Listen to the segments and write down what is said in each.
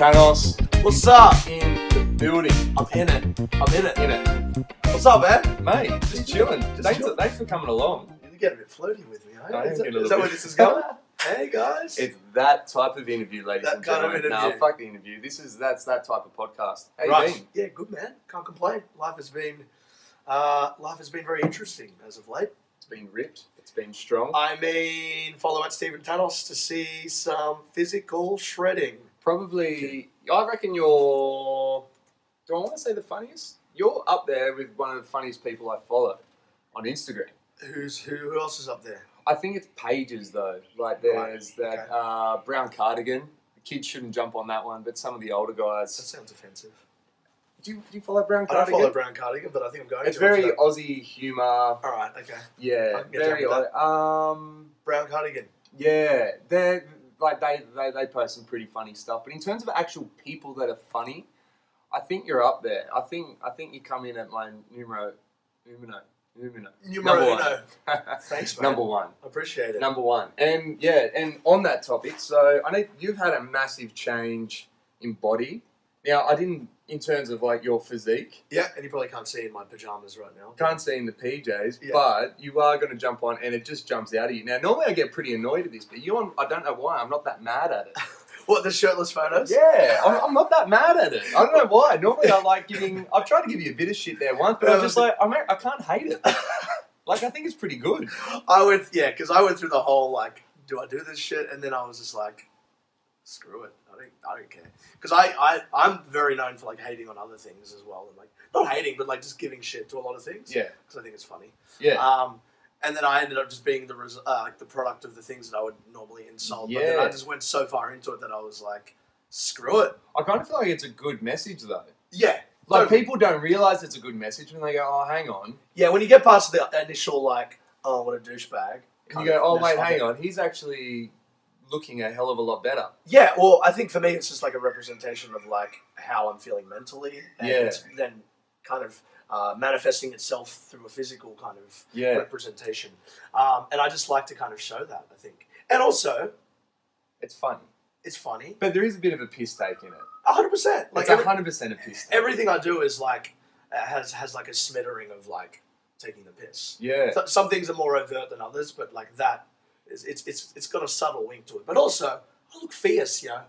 Tannos. What's up? In the building. I'm in it. I'm in it. In it. What's up, man? Mate, just chilling. Thanks for coming along. You get a bit flirty with me, huh? I am getting a Is little that bit. where this is going? Hey, guys. It's that type of interview, ladies That and kind of gentlemen. interview. Nah, fuck the interview. That's that type of podcast. How right. you been? Yeah, good, man. Can't complain. Life has been very interesting as of late. It's been ripped. It's been strong. I mean, follow at Stephen Tannos to see some physical shredding. Probably, I reckon you're, do I want to say the funniest? You're up there with one of the funniest people I follow on Instagram. Who else is up there? I think it's pages though. Like there's that brown cardigan. The kids shouldn't jump on that one, but some of the older That guys. sounds offensive. Do you follow brown I don't cardigan? follow brown cardigan, but I think I'm going It's to. very after Aussie humour. that. All right, okay. Yeah, I can get very. down Brown cardigan. Yeah, they're like they post some pretty funny stuff. But in terms of actual people that are funny, I think you're up there. I think you come in at my numero uno. Numero uno. Thanks, man. Number one. I appreciate it. Number one. And yeah, and on that topic, so I know you've had a massive change in body. Now, I didn't, in terms of like your physique. Yeah, and you probably can't see in my pajamas right now. Can't see in the PJs, Yeah. but you are going to jump on and it just jumps out at you. Now, normally I get pretty annoyed at this, but I don't know why, I'm not that mad at it. What, the shirtless photos? Yeah, I'm not that mad at it. I don't know why. Normally I've tried to give you a bit of shit there once, but I'm just like, I can't hate it. Like, I think it's pretty good. Because I went through the whole, like, do I do this shit? And then I was just like, screw it. I don't care. Because I'm very known for, like, hating on other things as well. And, like, not hating, but, like, just giving shit to a lot of things. Yeah. Because I think it's funny. Yeah. And then I ended up just being the product of the things that I would normally insult. Yeah. But then I just went so far into it that I was like, screw it. I kind of feel like it's a good message, though. Yeah. Like, totally. people don't realise it's a good message when they go, oh, hang on. Yeah, when you get past the initial, like, oh, what a douchebag. And you go, oh, wait, hang on. He's actually looking a hell of a lot better. Yeah, well, I think for me it's just like a representation of, like, how I'm feeling mentally. And it's then kind of manifesting itself through a physical kind of representation. And I just like to kind of show that, I think. And also, it's funny. It's funny. But there is a bit of a piss take in it. 100%. Like, it's 100% a piss take. Everything I do is, like, has like a smattering of, like, taking the piss. Yeah. Some things are more overt than others, but, like, that, it's got a subtle wink to it. But also, I look fierce, you know.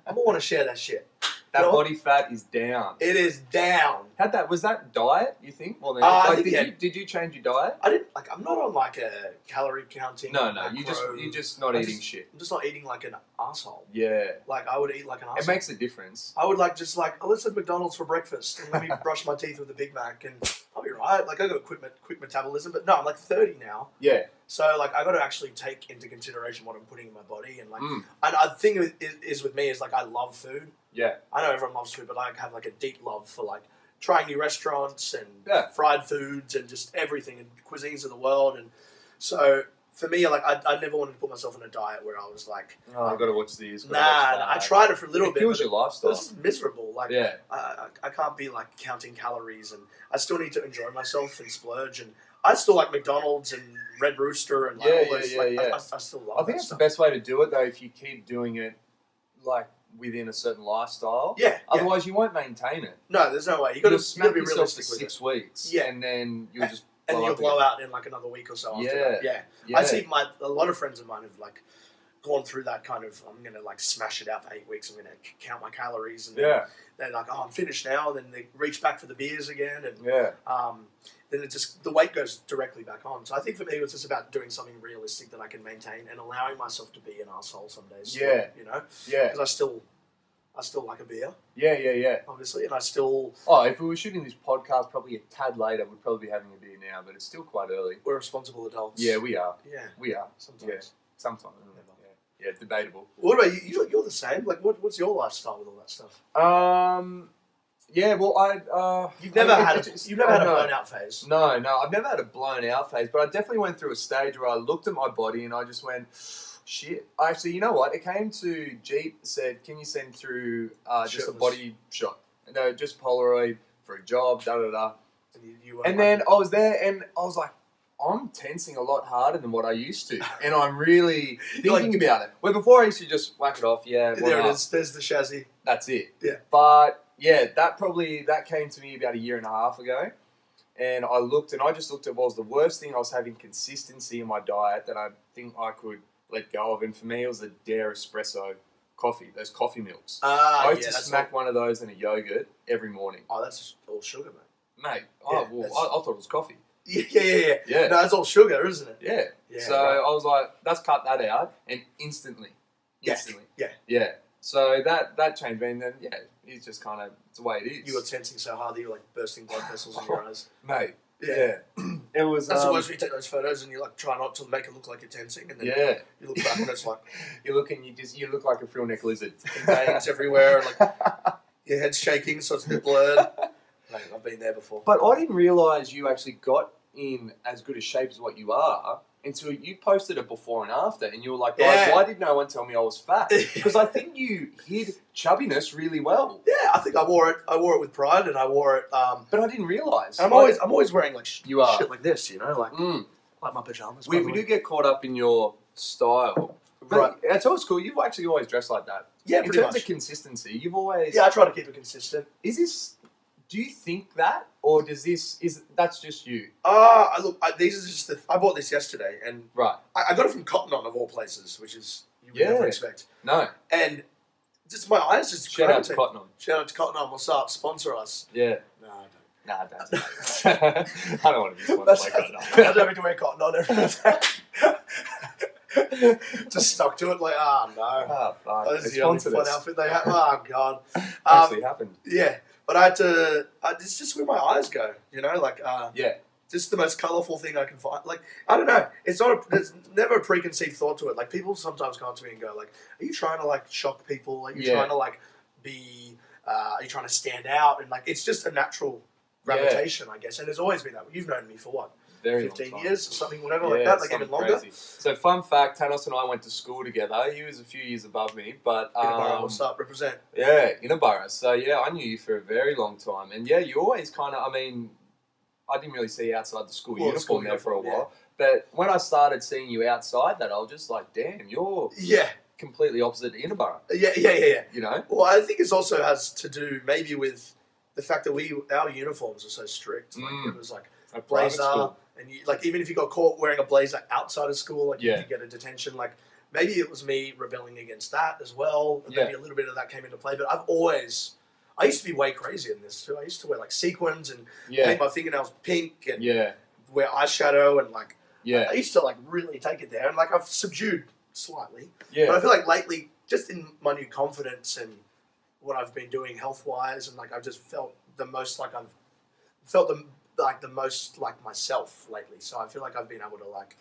I don't want to share that shit. That body fat is down. It is down. Was that diet, you think? Well, did you change your diet? I didn't, like, I'm not on, like, a calerie counting. No, you're just not eating shit. I'm just not eating like an asshole. Yeah. Like, I would eat like an asshole. It makes a difference. I would, like, let's have McDonald's for breakfast and let me brush my teeth with a Big Mac and I'll be right. Like, I got a quick metabolism, but no, I'm like 30 now. Yeah. So, like, I got to actually take into consideration what I'm putting in my body. And, like, and the thing is with me is, like, I love food. Yeah. I know everyone loves food, but I have, like, a deep love for, like, trying new restaurants and fried foods and just everything and cuisines of the world. And so, for me, like, I never wanted to put myself on a diet where I was like, oh, I've got to watch these. Nah, I tried it for a little bit. It kills your lifestyle. It's miserable. Like, I can't be, like, counting calories, and I still need to enjoy myself and splurge. And I still like McDonald's and Red Rooster and, like, all those. I still love it. I think that's the best way to do it, though, if you keep doing it, like, within a certain lifestyle. Yeah. Otherwise, you won't maintain it. No, there's no way. You've got to be yourself realistic for with 6 it. weeks. Yeah. And then you'll just and you'll blow out in, like, another week or so after that. Yeah. I see a lot of friends of mine have, like, gone through that kind of, I'm going to, like, smash it out for 8 weeks. I'm going to count my calories. And then they're like, oh, I'm finished now. And then they reach back for the beers again. And then the weight goes directly back on. So I think for me, it's just about doing something realistic that I can maintain and allowing myself to be an asshole some days. Yeah. You know? Yeah. Because I still like a beer. Yeah. Obviously, and I still... Oh, if we were shooting this podcast probably a tad later, we'd probably be having a beer now, but it's still quite early. We're responsible adults. Yeah, we are. Yeah. We are. Sometimes. Yeah. Sometimes. Yeah, debatable. What about you? You're the same. Like, what's your lifestyle with all that stuff? Yeah, well, You've never had a blown out phase. No, I've never had a blown out phase, but I definitely went through a stage where I looked at my body and I just went, shit. Actually, you know what? It came to Jeep, said, can you send through just a body shot? No, just Polaroid for a job, da-da-da. And, and then I was there and I was like, I'm tensing a lot harder than what I used to, and I'm really thinking about it. Where before I used to just whack it off. Yeah, there it is. There's the chassis. That's it. Yeah. But yeah, that came to me about a year and a half ago, and I just looked at what was the worst thing. I was having consistency in my diet that I think I could let go of, and for me, it was a Dare espresso coffee. Those coffee milks. I used to smack one of those in a yogurt every morning. Oh, that's all sugar, mate. I thought it was coffee. Yeah. No, it's all sugar, isn't it? Yeah. So I was like, let's cut that out, and instantly. Yeah. So that changed me, and then it's just kind of it's the way it is. You were tensing so hard that you were like bursting blood vessels in your eyes, mate. Yeah. It was. That's the worst when you take those photos and you like try not to make it look like you're tensing, and then you look back and it's like you look like a frill neck lizard. Veins everywhere, like your head's shaking, so it's a bit blurred. Mate, I've been there before. But I didn't realise you actually got in as good a shape as what you are until you posted a before and after, and you were like, guys, why did no one tell me I was fat? Because I think you hid chubbiness really well. Yeah, I think I wore it with pride, and I wore it. But I didn't realise. I'm always wearing like shit like this, like my pajamas. We do get caught up in your style. But right. It's always cool. You've actually always dressed like that. Yeah, in terms of consistency, you've always. Yeah, I try to keep it consistent. Do you think that, or that's just you? Look, these are just I bought this yesterday, and I got it from Cotton On of all places, which is you would never expect. No, and just my eyes just shout out to Cotton On. Shout out to Cotton On. What's up? Sponsor us. Yeah. No, I don't. Nah, I don't. I don't want to be sponsored by Cotton On. I don't need to wear Cotton On every day. Just stuck to it, like, no. Oh, fuck. This is the only fun outfit they have. Oh, God. Actually happened. Yeah. But I had to, it's just where my eyes go, like, just the most colourful thing I can find. Like, I don't know. There's never a preconceived thought to it. Like, people sometimes come to me and go, like, are you trying to, like, shock people? Are you trying to, like, are you trying to stand out? And, like, it's just a natural gravitation, I guess. And there's always been that. You've known me for what? 15 years or something, whatever like that, like even longer. Crazy. So, fun fact, Tannos and I went to school together. He was a few years above me, but... what's up? Represent. Yeah, Inabara. So, I knew you for a very long time. And, you always kind of, I didn't really see you outside the school uniform there for a while. But when I started seeing you outside that, I was just like, damn, you're completely opposite to Inabara. Yeah. Well, I think it also has to do maybe with the fact that our uniforms are so strict. Like, it was like a blazer... And even if you got caught wearing a blazer outside of school, you could get a detention. Like maybe it was me rebelling against that as well. Maybe a little bit of that came into play. But I used to be way crazier than this too. I used to wear like sequins and paint my fingernails pink and wear eyeshadow and I used to like really take it there. And like I've subdued slightly. Yeah. But I feel like lately, just in my new confidence and what I've been doing health wise, and like I've just felt the most like I've felt the most like myself lately. So I feel like I've been able to like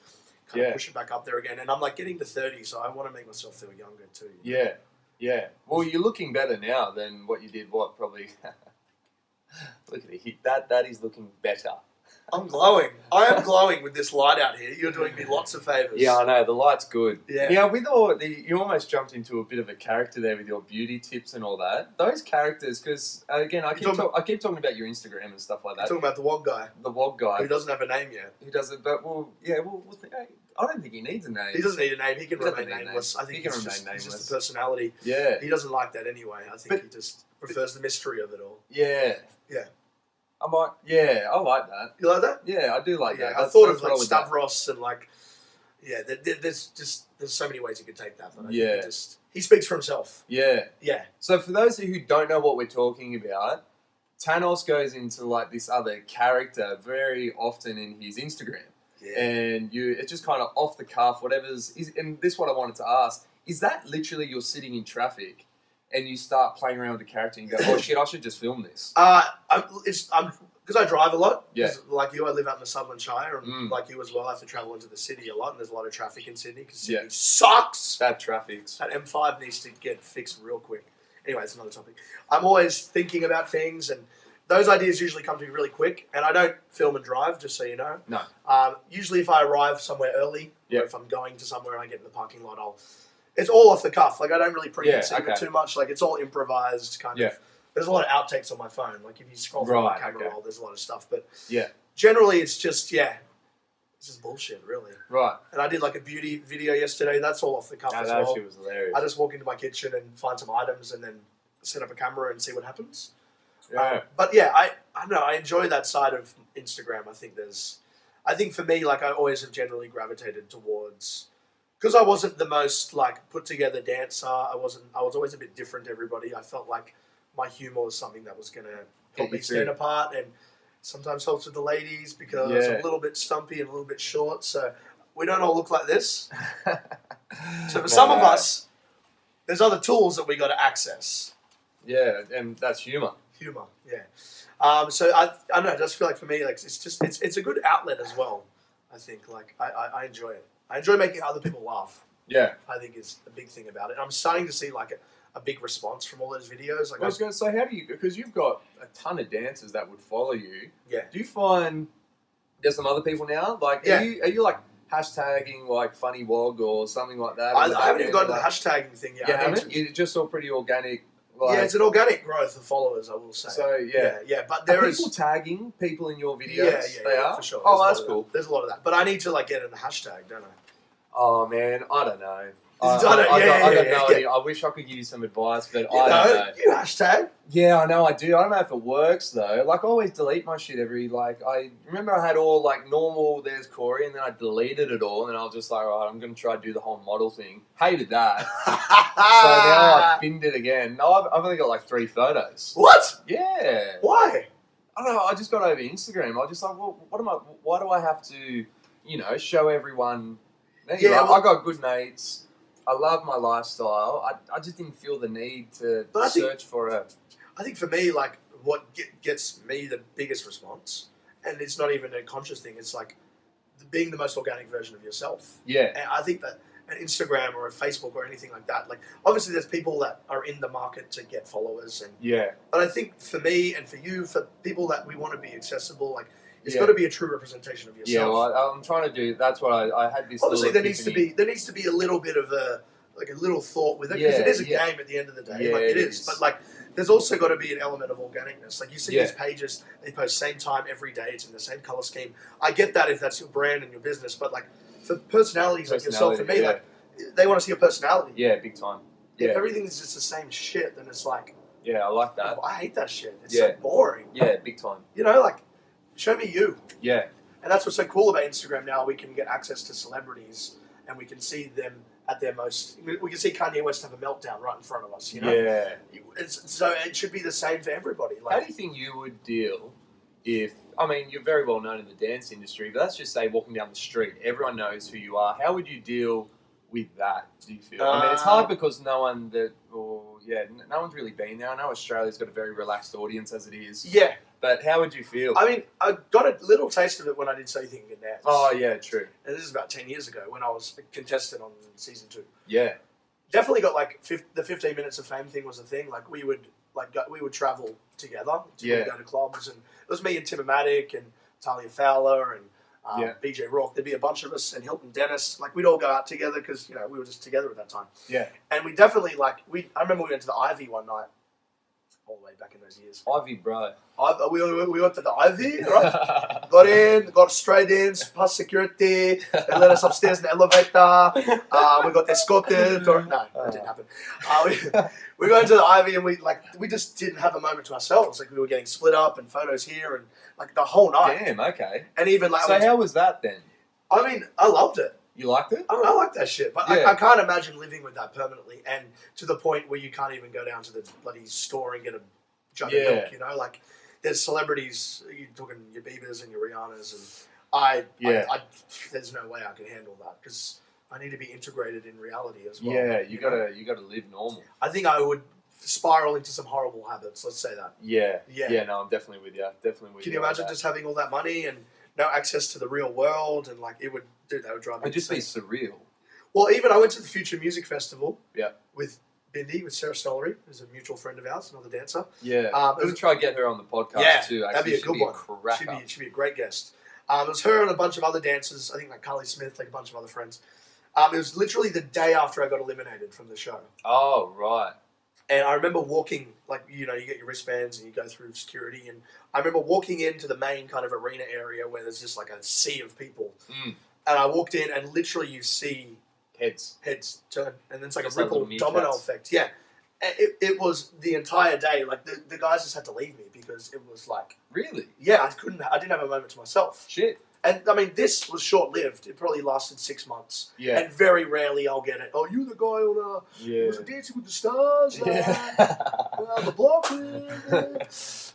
kind of push it back up there again. And I'm like getting to 30, so I want to make myself feel younger too. Yeah. Well, you're looking better now than what you did, probably... Look at it. That is looking better. I'm glowing. I am glowing with this light out here. You're doing me lots of favours. Yeah, I know. The light's good. Yeah. With you almost jumped into a bit of a character there with your beauty tips and all that. Those characters, because again, I keep talking about your Instagram and stuff like that. You're talking about the WOG guy. The WOG guy. Who doesn't have a name yet. He doesn't, but I don't think he needs a name. He doesn't need a name. He can remain nameless. I think he can remain nameless. It's just a personality. Yeah. He doesn't like that anyway. I think he just prefers the mystery of it all. Yeah. Yeah. I like that. You like that? Yeah, I do like that. I thought of like Stavros and like, there's so many ways you could take that. But I think he speaks for himself. Yeah. Yeah. So for those of you who don't know what we're talking about, Tannos goes into like this other character very often in his Instagram. Yeah. And it's just kind of off the cuff, and this is what I wanted to ask. Is that literally you're sitting in traffic and you start playing around with the character and you go, oh shit, I should just film this? Because I drive a lot. Yeah. Like you, I live out in the Sutherland Shire, and like you as well, I have to travel into the city a lot, and there's a lot of traffic in Sydney because Sydney sucks. That traffic. That M5 needs to get fixed real quick. Anyway, it's another topic. I'm always thinking about things, and those ideas usually come to me really quick, and I don't film and drive, just so you know. No. Usually if I arrive somewhere early, or if I'm going to somewhere and I get in the parking lot, it's all off the cuff. Like, I don't really preconceive it too much. Like, it's all improvised kind of. There's a lot of outtakes on my phone. Like, if you scroll through my camera roll, there's a lot of stuff. But generally, it's just, this is bullshit, really. Right. And I did like a beauty video yesterday. That's all off the cuff as well. That shit was hilarious. I just walk into my kitchen and find some items and then set up a camera and see what happens. Yeah. But yeah, I don't know. I enjoy that side of Instagram. I think for me, like I always have generally gravitated towards, because I wasn't the most like put together dancer. I was always a bit different to everybody. I felt like my humor was something that was going to help me stand apart, and sometimes helps with the ladies because I'm a little bit stumpy and a little bit short. So we don't all look like this. So for some of us, there's other tools that we got to access. Yeah, and that's humor. Humor, yeah. So I don't know. I just feel like for me, like it's a good outlet as well. I think like I enjoy it. I enjoy making other people laugh. Yeah, I think is a big thing about it. I'm starting to see like a big response from all those videos. Like I was going to say, how do you? Because you've got a ton of dancers that would follow you. Yeah. Do you find there's some other people now? Like, are you like hashtagging like funny wog or something like that? I haven't even gotten to the hashtagging thing yet. You haven't? You're just all pretty organic. Like, yeah, it's an organic growth of followers, I will say. So yeah. But there is people tagging people in your videos. Yeah, they are for sure. Oh, that's cool. There's a lot of that, but I need to like get in the hashtag, don't I? Oh man, I don't know. I don't know. I wish I could give you some advice, but I don't know. You hashtag? Yeah, I know I do. I don't know if it works though. Like I always delete my shit I remember I had all like normal, there's Corey, and then I deleted it all, and then I was just like, all right, I'm going to try to do the whole model thing. Hated that. So now I've binned it again. No, I've only got like 3 photos. What? Yeah. Why? I don't know. I just got over Instagram. I was just like, well, why do I have to, show everyone? Yeah, I got good mates. I love my lifestyle. I just didn't feel the need to search for a... I think for me, like, what gets me the biggest response, and it's not even a conscious thing, it's like being the most organic version of yourself. Yeah. And I think that an Instagram or a Facebook or anything like that, like, obviously there's people that are in the market to get followers. But I think for me and for you, for people that we want to be accessible, like, it's got to be a true representation of yourself. Yeah, well, I'm trying to do. That's what I had this. Obviously, there needs to be a little bit of a little thought with it, because it is a game at the end of the day. Yeah, like it is. But like, there's also got to be an element of organicness. Like you see these pages, they post same time every day. It's in the same color scheme. I get that if that's your brand and your business, but like for personalities like yourself, for me, like they want to see a personality. Yeah, big time. Yeah, if everything's just the same shit, then it's like. Yeah, I like that. Oh, I hate that shit. It's so boring. Yeah, big time. Like. Show me you. Yeah. And that's what's so cool about Instagram now. We can get access to celebrities and we can see them at their most... We can see Kanye West have a meltdown right in front of us, Yeah. So it should be the same for everybody. Like, how do you think you would deal if... I mean, you're very well known in the dance industry, but let's just say walking down the street, everyone knows who you are. How would you deal with that, do you feel? I mean, it's hard because no one's really been there. I know Australia's got a very relaxed audience as it is. Yeah. But how would you feel? I mean, I got a little taste of it when I did So You Think You Can Dance. Oh, yeah, true. And this is about 10 years ago when I was a contestant on season 2. Yeah. Definitely got like the 15 minutes of fame thing was a thing. Like we would travel together to go to clubs, and it was me and Timmatic and Talia Fowler and BJ Rourke. There'd be a bunch of us, and Hilton Dennis. Like we'd all go out together because we were just together at that time. Yeah. And we definitely I remember we went to the Ivy one night. All the way back in those years. Ivy, bro. We went to the Ivy, right? Got straight in, past security. They let us upstairs in the elevator. We got escorted. No, that didn't happen. We got into the Ivy and we just didn't have a moment to ourselves. Like we were getting split up and photos here and like the whole night. Damn, okay. And even like. So how was that then? I mean, I loved it. You liked it? I like that shit, but I can't imagine living with that permanently, and to the point where you can't even go down to the bloody store and get a jug of milk. Like there's celebrities, you're talking your Biebers and your Rihannas, and I there's no way I can handle that because I need to be integrated in reality as well. Yeah, you gotta live normal. I think I would spiral into some horrible habits. Let's say that. Yeah. No, I'm definitely with you. Can you imagine just having all that money and no access to the real world, and like that would drive me. It'd just be surreal. Well, even I went to the Future Music Festival. Yeah. With Bindi, with Sarah Stollery, who's a mutual friend of ours, another dancer. Yeah. We'll try to get her on the podcast too. Actually. That'd be a good one. She'd be a great guest. It was her and a bunch of other dancers. I think like Carly Smith, like a bunch of other friends. It was literally the day after I got eliminated from the show. Oh right. And I remember walking, like, you get your wristbands and you go through security. And I remember walking into the main kind of arena area where there's just like a sea of people. And I walked in and literally you see heads turn. And then it's like a ripple domino effect. Yeah. It was the entire day. Like the guys just had to leave me because it was like... Really? Yeah, I didn't have a moment to myself. Shit. And, I mean, this was short-lived. It probably lasted 6 months. Yeah. And very rarely I'll get it. Oh, you the guy on was it Dancing with the Stars? The block?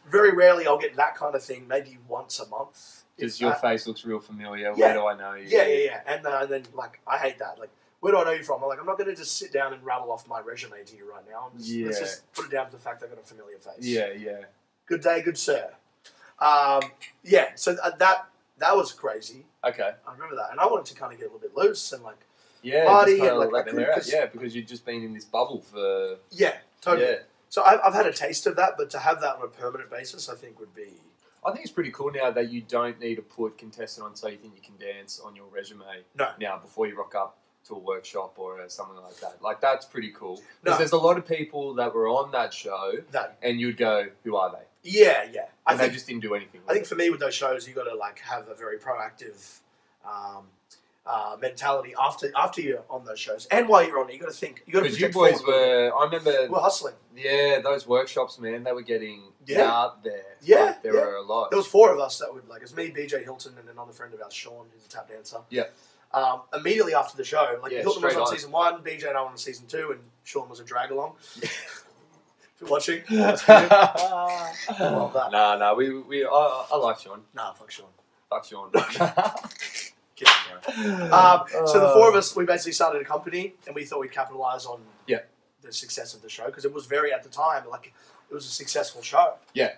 Very rarely I'll get that kind of thing, maybe once a month. Because your face looks real familiar. Yeah. Where do I know you? Yeah. And then, like, I hate that. Like, where do I know you from? I'm like, I'm not going to just sit down and rattle off my resume to you right now. Let's just put it down to the fact I've got a familiar face. Yeah. Good day, good sir. So that was crazy. Okay. I remember that. And I wanted to kind of get a little bit loose and, like, yeah, party and, like, because you'd just been in this bubble for... Yeah, totally. Yeah. So I've had a taste of that, but to have that on a permanent basis, I think would be... I think it's pretty cool now that you don't need to put contestant on so you think you can dance on your resume now before you rock up to a workshop or something like that. Like, that's pretty cool. Because there's a lot of people that were on that show and you'd go, who are they? Yeah. And they just didn't do anything. I think for me with those shows, you got to like have a very proactive mentality after you're on those shows, and while you're on it, you got to think. You got to. Because you boys were, I remember, we're hustling. Yeah, those workshops, man, they were getting out there. Yeah, like, there were a lot. There was 4 of us that would like. It was me, BJ Hilton, and another friend of ours, Sean, who's a tap dancer. Yeah. Immediately after the show, like Hilton was on season 1, BJ and I were on season 2, and Sean was a drag along. If you're watching, that's good. I love that. I like Sean. Nah, fuck Sean. Fuck Sean. Kidding, bro. So the 4 of us, we basically started a company, and we thought we'd capitalize on the success of the show because it was very, at the time, like it was a successful show. Yeah.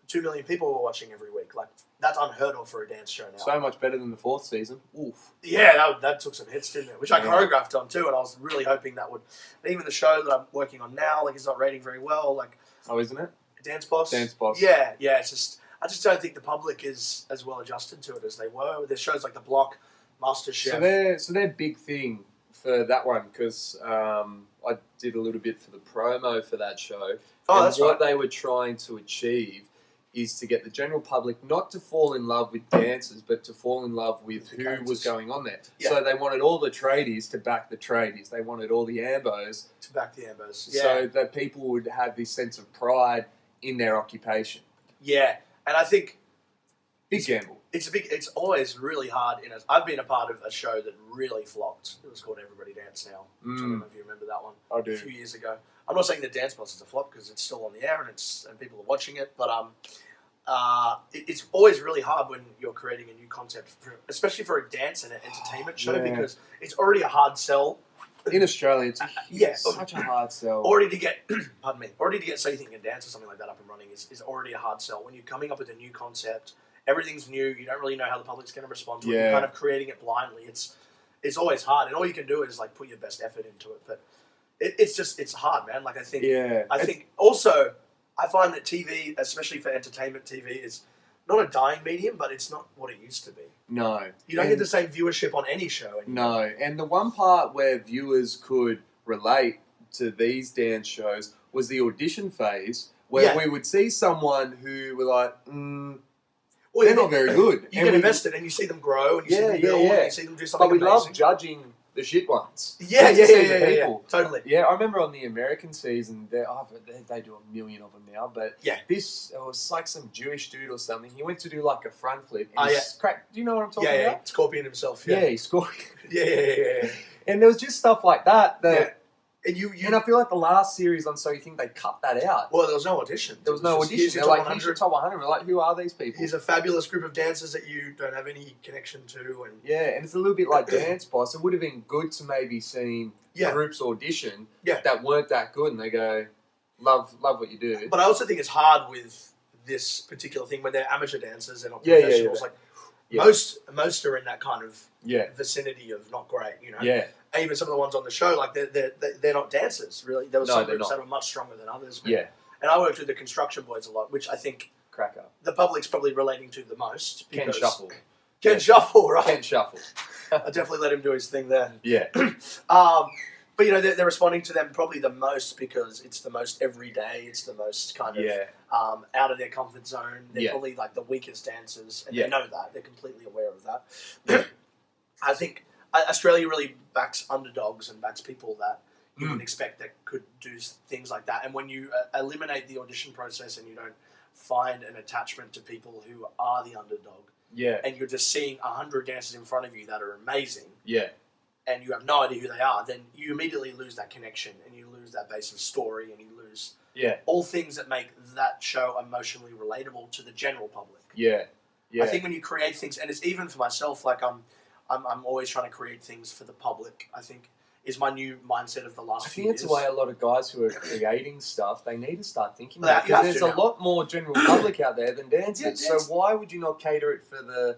2 million people were watching every week. Like, that's unheard of for a dance show now. So much better than the 4th season. Oof. Yeah, that took some hits, didn't it? Which I choreographed on too, and I was really hoping that would... Even the show that I'm working on now, like, it's not rating very well. Like, oh, isn't it? Dance Boss? Dance Boss. Yeah, it's just... I just don't think the public is as well adjusted to it as they were. There's shows like The Block, MasterChef. So their big thing for that one, because I did a little bit for the promo for that show. Oh, that's what they were trying to achieve is to get the general public not to fall in love with dancers, but to fall in love with who was going on there. Yeah. So they wanted all the tradies to back the tradies. They wanted all the ambos to back the ambos. Yeah. So that people would have this sense of pride in their occupation. Yeah, and I think big gamble. It's always really hard. I've been a part of a show that really flopped. It was called Everybody Dance Now. I don't know if you remember that one. I do. A few years ago. I'm not saying that Dance Boss is a flop because it's still on the air and people are watching it, but it's always really hard when you're creating a new concept, especially for a dance and an entertainment show, because it's already a hard sell. In Australia, it's such a hard sell. Already to get, So You Think You Can Dance or something like that up and running is already a hard sell. When you're coming up with a new concept, everything's new, you don't really know how the public's going to respond to it, you're kind of creating it blindly. It's always hard, and all you can do is like put your best effort into it, but it's hard, man. Like I think also I find that TV, especially for entertainment TV, is not a dying medium, but it's not what it used to be. No. You don't get the same viewership on any show anymore. No, and the one part where viewers could relate to these dance shows was the audition phase, where we would see someone who were like, they're not very good. You get invested and you see them grow and you see them build and you see them do something amazing. But we love judging the shit ones. Yeah, totally. Yeah, I remember on the American season, they do 1 million of them now, but it was like some Jewish dude or something. He went to do like a front flip and he cracked. Do you know what I'm talking about? Yeah, Scorpion himself. Yeah, he scorpion. Yeah. And there was just stuff like that And I feel like the last series on So You Think they cut that out. Well, there was no audition. There was no audition. They're like, here's your top 100. We're like, who are these people? Here's a fabulous group of dancers that you don't have any connection to. And and it's a little bit like Dance Boss. It would have been good to maybe seen groups audition that weren't that good, and they go, love what you do. But I also think it's hard with this particular thing when they're amateur dancers and not professionals. Like most are in that kind of vicinity of not great, you know. Yeah. And even some of the ones on the show, like they're not dancers, really. There were some groups that were much stronger than others. But, and I worked with the Construction Boys a lot, which I think cracker the public's probably relating to the most. Ken Shuffle. Ken Shuffle, right? Ken Shuffle. I definitely let him do his thing there. Yeah. But, they're responding to them probably the most because it's the most everyday. It's the most kind of out of their comfort zone. They're probably like the weakest dancers, and they know that. They're completely aware of that. Yeah. I think Australia really backs underdogs and backs people that you would expect that could do things like that. And when you eliminate the audition process and you don't find an attachment to people who are the underdog, and you're just seeing 100 dancers in front of you that are amazing, and you have no idea who they are, then you immediately lose that connection and you lose that base of story and you lose all things that make that show emotionally relatable to the general public. I think when you create things, and it's even for myself, like I'm always trying to create things for the public, I think is my new mindset of the last few years. I think it's the way a lot of guys who are creating stuff, they need to start thinking about it. Because there's a lot more general public out there than dancers. So why would you not cater it for the...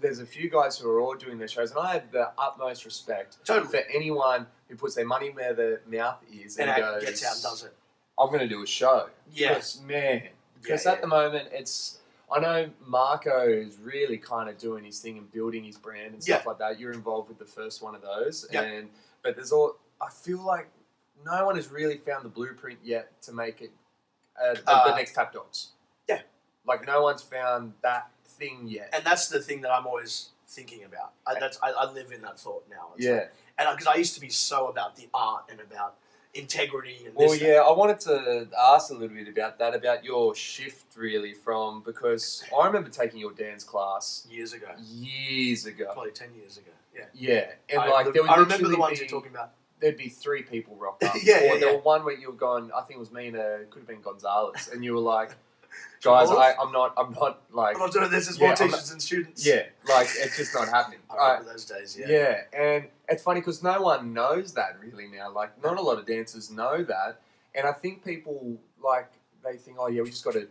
there's a few guys who are all doing their shows, and I have the utmost respect for anyone who puts their money where their mouth is and goes... gets out and does it. I'm going to do a show. Because at the moment, it's... I know Marco is really kind of doing his thing and building his brand and stuff like that. You're involved with the first one of those. But there's I feel like no one has really found the blueprint yet to make it the next Tap Dogs. Like no one's found that thing yet. And that's the thing that I'm always thinking about. I live in that thought now. It's and because I used to be so about the art and about integrity and this. Well, I wanted to ask a little bit about that, about your shift really from, because I remember taking your dance class years ago. Probably 10 years ago. And I remember the ones you're talking about. There'd be 3 people rocked up. There was one where you were gone, I think it was me and it could have been Gonzalez, and you were like, guys, I'm not doing this. There's more teachers than students. It's just not happening. I remember those days, and it's funny because no one knows that really now. Like, not a lot of dancers know that. And I think people, they think, we just got to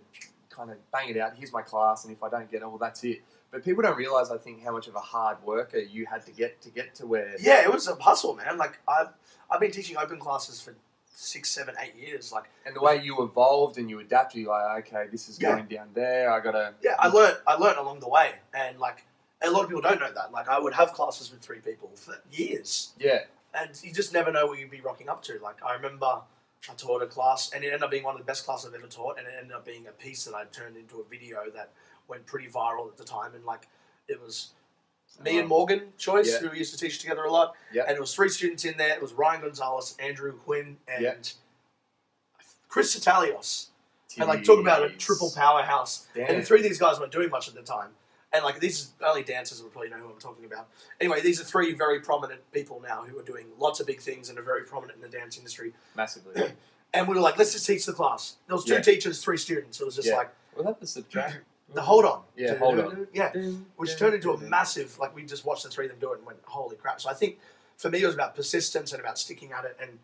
kind of bang it out. Here's my class, and if I don't get it, well, that's it. But people don't realise, I think, how much of a hard worker you had to get to where... Yeah, it was a hustle, man. Like, I've been teaching open classes for 6, 7, 8 years, and the way you evolved and you adapted, you're like, okay, this is going down there. I gotta. I learned along the way, and a lot of people don't know that. Like, I would have classes with 3 people for years. And you just never know what you'd be rocking up to. Like, I remember I taught a class, and it ended up being one of the best classes I've ever taught, and it ended up being a piece that I turned into a video that went pretty viral at the time, and it was me and Morgan Choice, who we used to teach together a lot. And it was 3 students in there. It was Ryan Gonzalez, Andrew Quinn, and Chris Satalios. And talk about a triple powerhouse. And the 3 of these guys weren't doing much at the time. And these are only dancers will probably know who I'm talking about. Anyway, these are 3 very prominent people now who are doing lots of big things and are very prominent in the dance industry. Massively. And we were like, let's just teach the class. There was 2 teachers, 3 students. It was just we'll have to subtract. The hold on. Hold on. Which turned into a massive, we just watched the 3 of them do it and went, holy crap. So I think for me it was about persistence and about sticking at it. And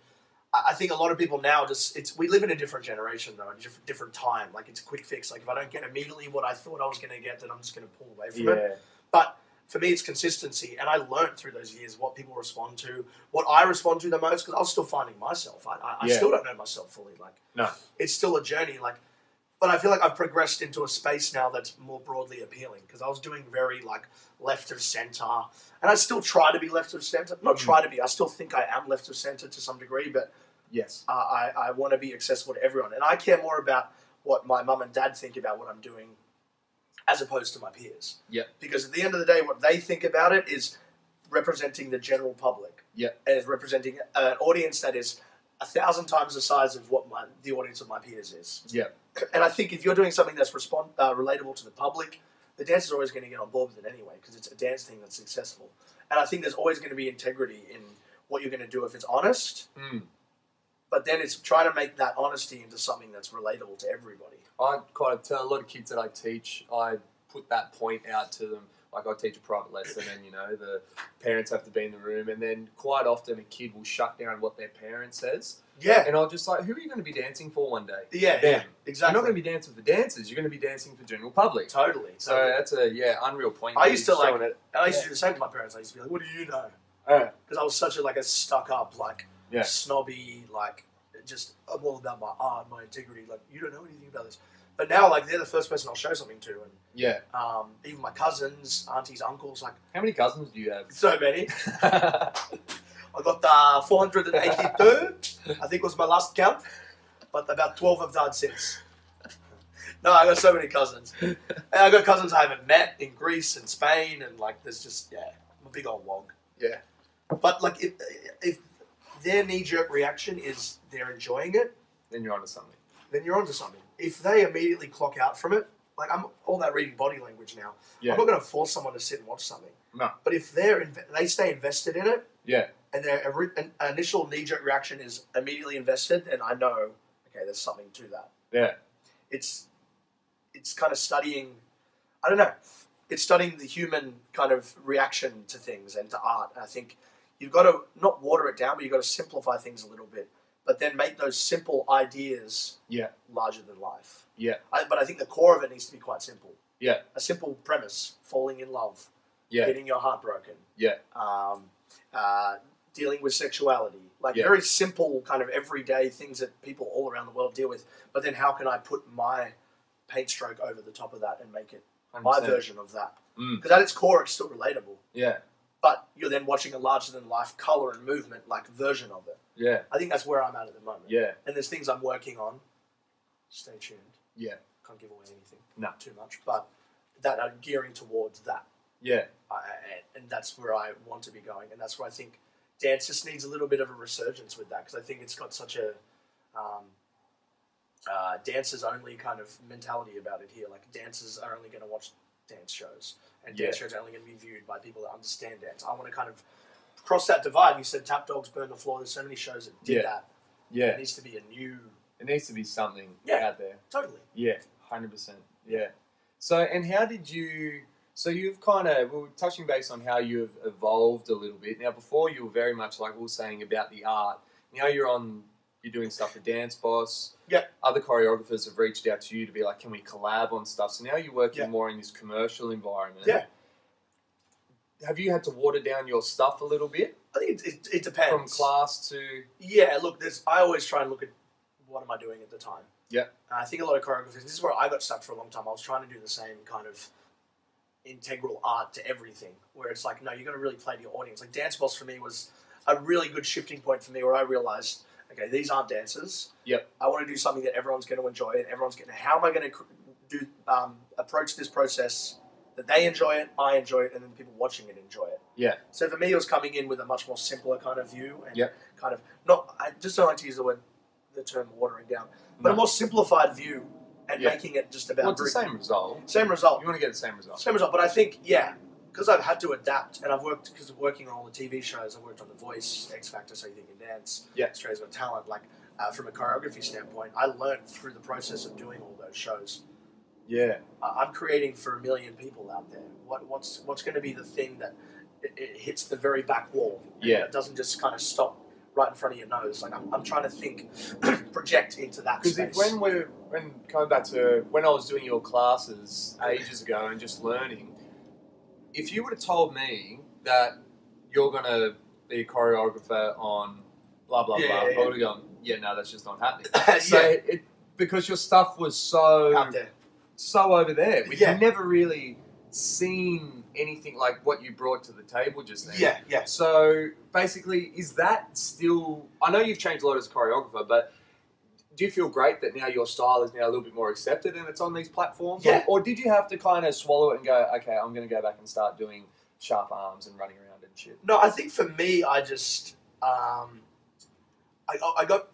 I think a lot of people now we live in a different generation though, a different time. It's a quick fix. If I don't get immediately what I thought I was going to get, then I'm just going to pull away from it. But for me it's consistency. And I learned through those years what people respond to, what I respond to the most, because I was still finding myself. I still don't know myself fully. No. It's still a journey. But I feel like I've progressed into a space now that's more broadly appealing, because I was doing very left of centre, and I still try to be left of centre. Not try to be. I still think I am left of centre to some degree, but I want to be accessible to everyone, and I care more about what my mum and dad think about what I'm doing, as opposed to my peers. Because at the end of the day, what they think about it is representing the general public. And is representing an audience that is 1,000 times the size of what the audience of my peers is. And I think if you're doing something that's relatable to the public, the dancer's always going to get on board with it anyway, because it's a dance thing that's successful. And I think there's always going to be integrity in what you're going to do if it's honest. But then it's trying to make that honesty into something that's relatable to everybody. I kind of tell a lot of kids that I teach, I put that point out to them. I teach a private lesson and, the parents have to be in the room, and then quite often a kid will shut down what their parent says. And I'll just who are you going to be dancing for one day? Them. Exactly. You're not going to be dancing for dancers. You're going to be dancing for general public. Totally. So that's a unreal point. I used to I used to do the same to my parents. I used to be like, what do you know? Because I was such a stuck up, snobby, just I'm all about my art, my integrity. You don't know anything about this. But now, they're the first person I'll show something to, and even my cousins, aunties, uncles, How many cousins do you have? So many. I got 482, I think was my last count, but about 12 have died since. No, I got so many cousins. And I got cousins I haven't met in Greece and Spain, and like there's just, I'm a big old wog. Yeah. But like if their knee-jerk reaction is they're enjoying it, then you're onto something. Then you're onto something. If they immediately clock out from it, like I'm all that reading body language now. Yeah. I'm not going to force someone to sit and watch something. No. But if they stay invested in it, and their initial knee-jerk reaction is immediately invested, then I know, okay, there's something to that. Yeah. It's kind of studying, I don't know, it's studying the human kind of reaction to things and to art. And I think you've got to not water it down, but you've got to simplify things a little bit, but then make those simple ideas larger than life. Yeah. But I think the core of it needs to be quite simple. Yeah. A simple premise, falling in love, yeah, getting your heart broken, dealing with sexuality, like very simple kind of everyday things that people all around the world deal with. But then how can I put my paint stroke over the top of that and make it 100%. My version of that? Because at its core, it's still relatable. Yeah. But you're then watching a larger-than-life colour and movement, like, version of it. Yeah. I think that's where I'm at the moment. Yeah. And there's things I'm working on. Stay tuned. Yeah. Can't give away anything. No. Too much. But that I'm gearing towards that. Yeah. And that's where I want to be going. And that's where I think dance just needs a little bit of a resurgence with that. Because I think it's got such a dancers-only kind of mentality about it here. Like, dancers are only going to watch dance shows. And dance shows are only going to be viewed by people that understand dance. I want to kind of cross that divide. You said Tap Dogs Burn the Floor. There's so many shows that did that. Yeah. It needs to be a new... It needs to be something out there. Totally. Yeah, 100%. Yeah. So, and how did you... So you've kind of... We were touching base on how you've evolved a little bit. Now, before you were very much like we were saying about the art. Now you're doing stuff for Dance Boss. Yeah. Other choreographers have reached out to you to be like, can we collab on stuff? So now you're working more in this commercial environment. Yeah. Have you had to water down your stuff a little bit? I think it depends. From class to... Yeah, look, I always try and look at what am I doing at the time. Yeah. I think a lot of choreographers, this is where I got stuck for a long time. I was trying to do the same kind of integral art to everything, where it's like, no, you've got to really play to your audience. Like, Dance Boss for me was a really good shifting point for me where I realized... Okay, these aren't dancers. Yep. I want to do something that everyone's going to enjoy, and how am I going to approach this process that they enjoy it, I enjoy it, and then the people watching it enjoy it. Yeah. So for me, it was coming in with a much more simpler kind of view, and kind of I just don't like to use the term watering down, but a more simplified view, and making it just about. Well, it's the same result. Same result. You want to get the same result. Same result, but I think because I've had to adapt, and because of working on all the TV shows, I've worked on The Voice, X Factor, So You Think You Can Dance, Australia's Got Talent. Like, from a choreography standpoint, I learned through the process of doing all those shows. Yeah. I'm creating for 1 million people out there. What's going to be the thing that it hits the very back wall? Yeah. It doesn't just kind of stop right in front of your nose. Like, I'm trying to think, project into that space. Because when coming back to when I was doing your classes ages ago and just learning, if you would have told me that you're going to be a choreographer on blah, blah, blah, I would have gone, no, that's just not happening. So because your stuff was so... Out there. So over there. We've never really seen anything like what you brought to the table just then. Yeah. So basically, is that still... I know you've changed a lot as a choreographer, but... Do you feel great that now your style is now a little bit more accepted and it's on these platforms? Yeah. Or did you have to kind of swallow it and go, okay, I'm going to go back and start doing sharp arms and running around and shit? No, I think for me, I just I got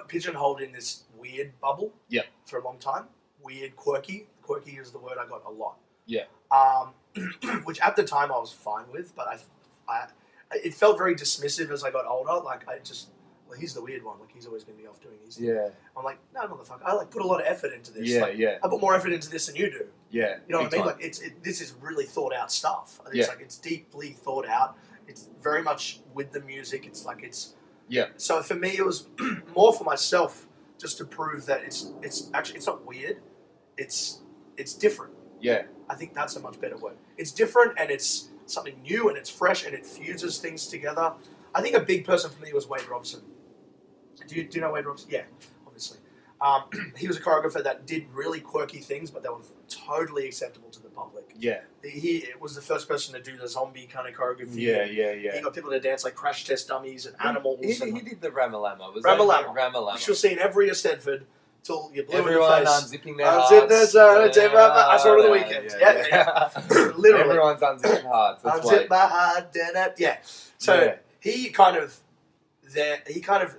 pigeonholed in this weird bubble. Yeah. For a long time. Weird, quirky. Quirky is the word I got a lot. Yeah. Which at the time I was fine with, but it felt very dismissive as I got older. Like he's the weird one. Like, he's always going to be off doing his thing. I'm like, no, motherfucker. I put a lot of effort into this. I put more effort into this than you do. Yeah. You know what I mean? Like, this is really thought out stuff. It's like, it's deeply thought out. It's very much with the music. It's like, So for me, it was more for myself, just to prove that it's not weird. It's different. Yeah. I think that's a much better word. It's different, and it's something new, and it's fresh, and it fuses things together. I think a big person for me was Wade Robson. Do you know Wade Robson? Yeah, obviously. He was a choreographer that did really quirky things, but they were totally acceptable to the public. Yeah. He was the first person to do the zombie kind of choreography. Yeah. He got people to dance like crash test dummies and animals. He did the Ramalama. Ramalama. Which you'll see in every Eisteddfod till you blew Everyone in the face. unzipping their hearts. I saw it on the weekend. Yeah. Literally. Everyone's unzipping hearts. Unzip my heart. Yeah. So he kind of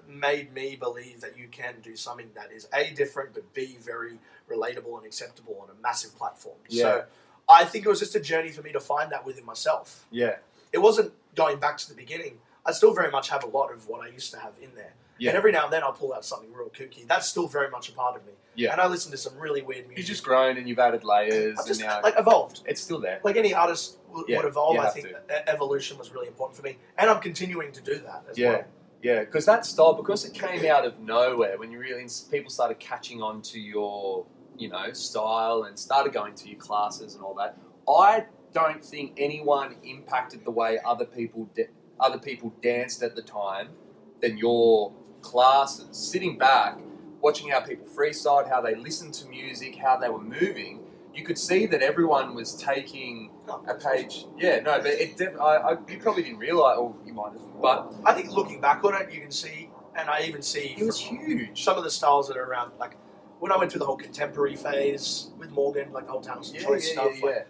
made me believe that you can do something that is A, different, but B, very relatable and acceptable on a massive platform. Yeah. So I think it was just a journey for me to find that within myself. Yeah. It wasn't going back to the beginning. I still very much have a lot of what I used to have in there. Yeah. And every now and then I'll pull out something real kooky. That's still very much a part of me. Yeah. And I listen to some really weird music. You've just grown and you've added layers. I've just, and now like, evolved. It's still there. Like any artist would evolve, I think evolution was really important for me. And I'm continuing to do that as well. Yeah, because that style, because it came out of nowhere, when people started catching on to your, style and started going to your classes and all that, I don't think anyone impacted the way other people danced at the time than your classes. Sitting back, watching how people freestyled, how they listened to music, how they were moving, you could see that everyone was taking a page. Yeah, no, but you probably didn't realise, or you might have, but I think looking back on it, you can see, and I even see it was huge. Some of the styles that are around, like when I went through the whole contemporary phase with Morgan, like the whole Tannos and choice stuff. Like,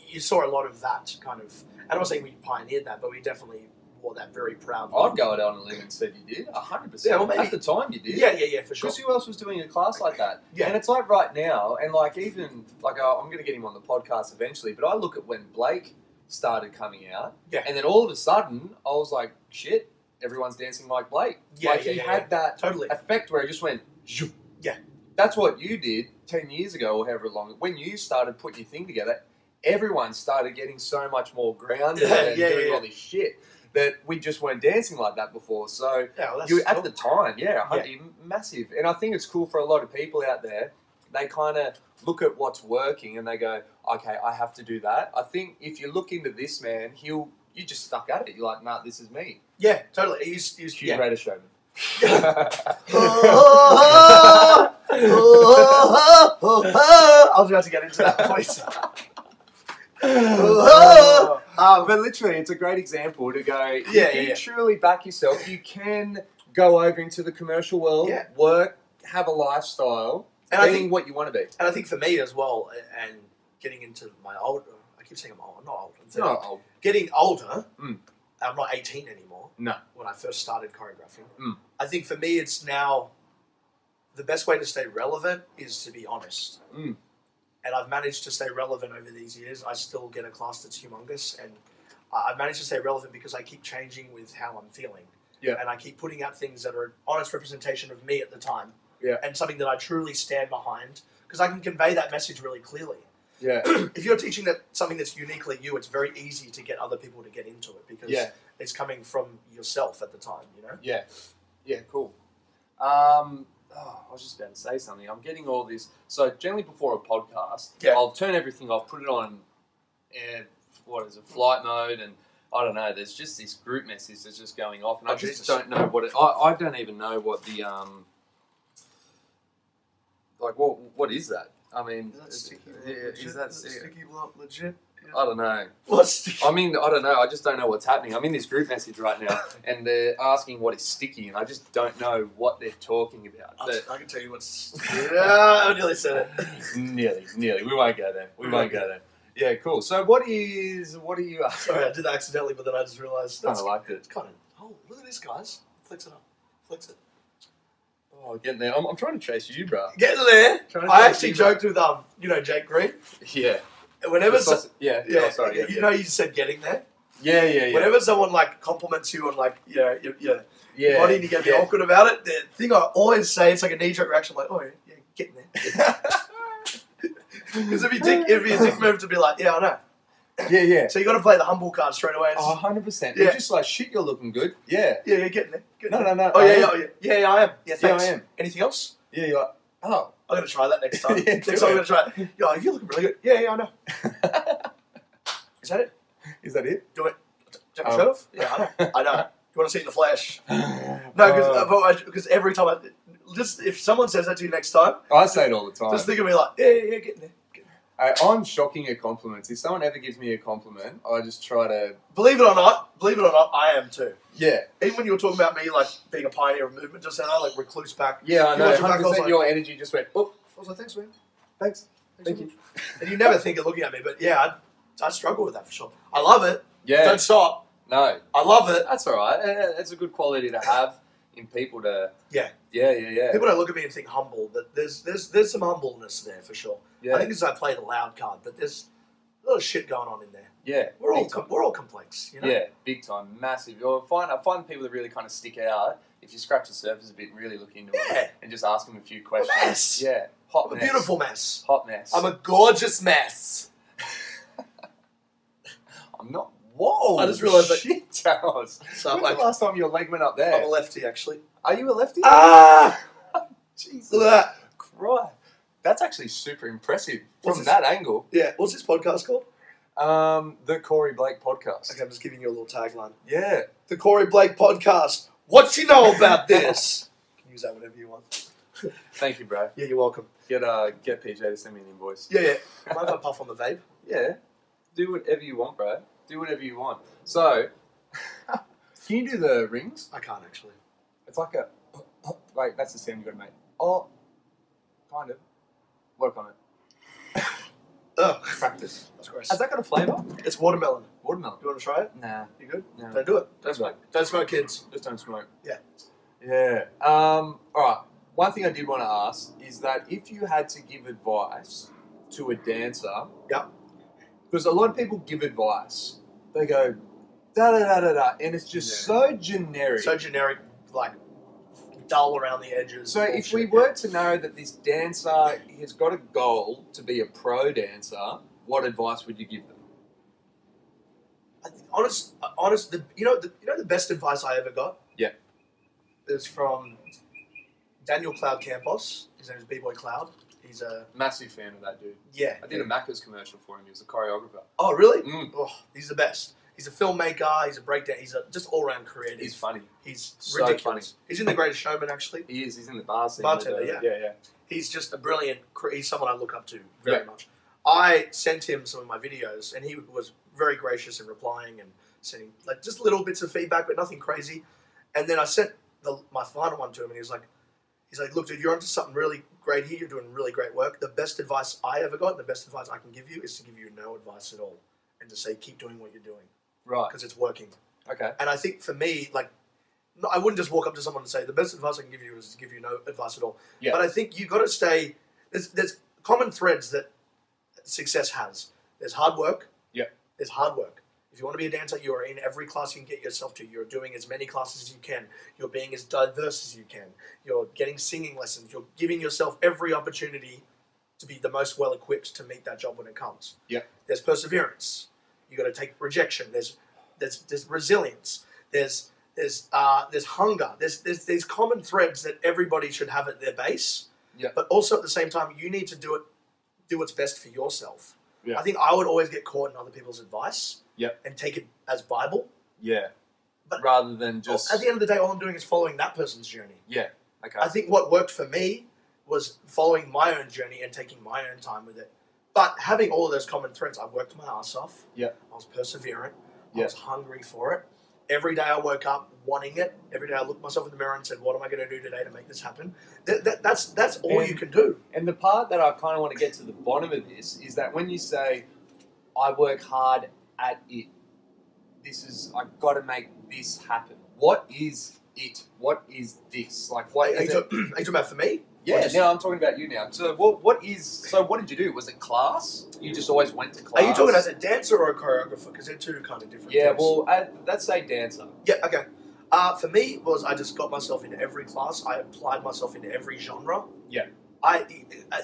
you saw a lot of that kind of. And I'm not saying we pioneered that, but we definitely wore that very proudly. I'd go out on a limb and said you did 100%. Yeah, well, maybe at the time you did. Yeah, for sure. Because who else was doing a class like that? Yeah, and it's like right now, and like even like I'm going to get him on the podcast eventually. But I look at when Blake started coming out, and then all of a sudden I was like, shit, everyone's dancing like Blake. Yeah, he had that effect where it just went. Zhoop. Yeah, that's what you did 10 years ago or however long. When you started putting your thing together, everyone started getting so much more grounded and doing all this shit that we just weren't dancing like that before. So at the time, massive. And I think it's cool for a lot of people out there. They kind of look at what's working and they go, okay, I have to do that. I think if you look into this man, you just stuck at it. You're like, nah, this is me. Yeah, totally. He's curator showman. I was about to get into that voice. But literally, it's a great example to go, if you truly back yourself, you can go over into the commercial world, work, have a lifestyle, and being what you want to be. And I think for me as well, and getting into my older, I keep saying I'm old, I'm not old. I'm not old. Getting older, I'm not 18 anymore. No. When I first started choreographing. I think for me, it's now, the best way to stay relevant is to be honest. And I've managed to stay relevant over these years. I still get a class that's humongous, and I've managed to stay relevant because I keep changing with how I'm feeling. Yeah. And I keep putting out things that are an honest representation of me at the time. Yeah. And something that I truly stand behind, because I can convey that message really clearly. Yeah. If you're teaching something that's uniquely you, it's very easy to get other people to get into it because it's coming from yourself at the time, Yeah. Yeah, cool. I was just about to say something. I'm getting all this. So generally before a podcast, I'll turn everything off, put it on, flight mode, and I don't know. There's just this group message that's just going off, and I just don't know what it. I don't even know what the what is that? I mean, is that sticky block legit? Yeah. I don't know. What's sticky? I mean, I don't know. I just don't know what's happening. I'm in this group message right now, and they're asking what is sticky, and I just don't know what they're talking about. I can tell you what's. I nearly said it. Nearly. We won't go there. We won't go there. Yeah, cool. So what are you? Sorry, I did that accidentally, but then I just realised. Kind of liked it. It's kind of. Oh, look at this, guys! Flex it up. Flex it. Oh, getting there. I'm trying to chase you, bro. Getting there. I actually joked with Jake Green. Yeah. Whenever sorry. You said getting there. Yeah. Whenever someone compliments you on your body and you get a bit awkward about it, the thing I always say, it's like a knee-jerk reaction, like, oh yeah, getting there. Because it'd be a dick move to be like, yeah, I know. Yeah. So you got to play the humble card straight away. 100%. You're just like, shit, you're looking good. Yeah. Yeah, you're getting there. No. Oh, yeah, I am. Yeah, thanks. Yeah, I am. Anything else? Yeah, you're like, oh. I'm going to try that next time. Next time I'm going to try it. You're looking really good. Yeah, I know. Is that it? Is that it? Do it. Take my shirt off? Yeah, I know. Do you want to see it in the flesh? No, because every time just if someone says that to you next time, I say it all the time. Just think of me like, yeah, get in there. I'm shocking at compliments. If someone ever gives me a compliment, I just try to... Believe it or not, I am too. Yeah. Even when you were talking about me, like, being a pioneer of movement just then, I like recluse back. Yeah, I know. 100% like, your energy just went, oh. I was like, thanks, man. Thanks. Thank you. And you never think of looking at me, but yeah, I struggle with that for sure. I love it. Yeah. Don't stop. No. I love it. That's all right. It's a good quality to have in people to... Yeah. Yeah. People don't look at me and think humble, but there's some humbleness there for sure. Yeah. I think it's I play the loud card, but there's a lot of shit going on in there. Yeah. We're all complex, you know? Yeah, big time. Massive. I find people that really kind of stick out if you scratch the surface a bit and really look into it and just ask them a few questions. A mess. Yeah. I'm a beautiful mess. Hot mess. I'm a gorgeous mess. I'm not... Whoa! I just realised that... Shit, Tannos. So, when was the last time your leg went up there? I'm a lefty, actually. Are you a lefty? Ah! Jesus. Look at that. Christ. That's actually super impressive from that angle. Yeah. What's this podcast called? The Corey Blake Podcast. Okay, I'm just giving you a little tagline. Yeah. The Corey Blake Podcast. What you know about this? You can use that whenever you want. Thank you, bro. Yeah, you're welcome. Get PJ to send me an invoice. Yeah. Mind if I puff on the vape? Yeah. Do whatever you want, bro. Do whatever you want. So, can you do the rings? I can't, actually. It's like a... Like, that's the sound you've got to make. Oh, kind of. Work on it. Ugh. Practice. That's gross. Has that got a flavour? It's watermelon. Watermelon. You want to try it? Nah. You good? No. Don't do it. Don't smoke. Don't smoke, kids. Just don't smoke. Yeah. Yeah. All right. One thing I did want to ask is that if you had to give advice to a dancer... Yep. Because a lot of people give advice. They go, da-da-da-da-da, and it's just so generic. So generic, like, dull around the edges. So if we were to know that this dancer has got a goal to be a pro dancer, what advice would you give them? I think, you know the best advice I ever got? Yeah. Is from Daniel Cloud Campos. His name is B-Boy Cloud. He's a... Massive fan of that dude. Yeah. I did a Macca's commercial for him. He was a choreographer. Oh, really? Mm. Oh, he's the best. He's a filmmaker. He's a breakdown. He's a just all-round creative. He's funny. He's so ridiculous. Funny. He's in The Greatest Showman, actually. He is. He's in the bar scene. Bartender, yeah. He's just a brilliant... He's someone I look up to very much. I sent him some of my videos, and he was very gracious in replying and sending like just little bits of feedback, but nothing crazy. And then I sent my final one to him, and he's like, look, dude, you're onto something really great here. You're doing really great work. The best advice I ever got, and the best advice I can give you, is to give you no advice at all, and to say keep doing what you're doing, right? Because it's working. Okay. And I think for me, like, I wouldn't just walk up to someone and say the best advice I can give you is to give you no advice at all. Yeah. But I think you got to stay. There's common threads that success has. There's hard work. Yeah. There's hard work. If you want to be a dancer, you are in every class you can get yourself to. You're doing as many classes as you can. You're being as diverse as you can. You're getting singing lessons. You're giving yourself every opportunity to be the most well-equipped to meet that job when it comes. Yeah. There's perseverance. You got to take rejection. There's resilience. There's hunger. There's common threads that everybody should have at their base. Yeah. But also at the same time, you need to do what's best for yourself. Yeah. I think I would always get caught in other people's advice. Yep. And take it as Bible. Yeah. But rather than just... At the end of the day, all I'm doing is following that person's journey. Yeah. Okay. I think what worked for me was following my own journey and taking my own time with it. But having all of those common threads, I worked my ass off. Yeah. I was perseverant. I was hungry for it. Every day I woke up wanting it. Every day I looked myself in the mirror and said, what am I going to do today to make this happen? That's all you can do. And the part that I kind of want to get to the bottom of this is that when you say, I work hard at it, I've got to make this happen. What is it? What is this? Like, what are you talking about for me? Yeah, now I'm talking about you now. So what did you do? Was it class? You just always went to class? Are you talking as a dancer or a choreographer? Because they're two kind of different things. Well, let's say dancer. Yeah, okay. For me, I just got myself into every class. I applied myself into every genre. Yeah.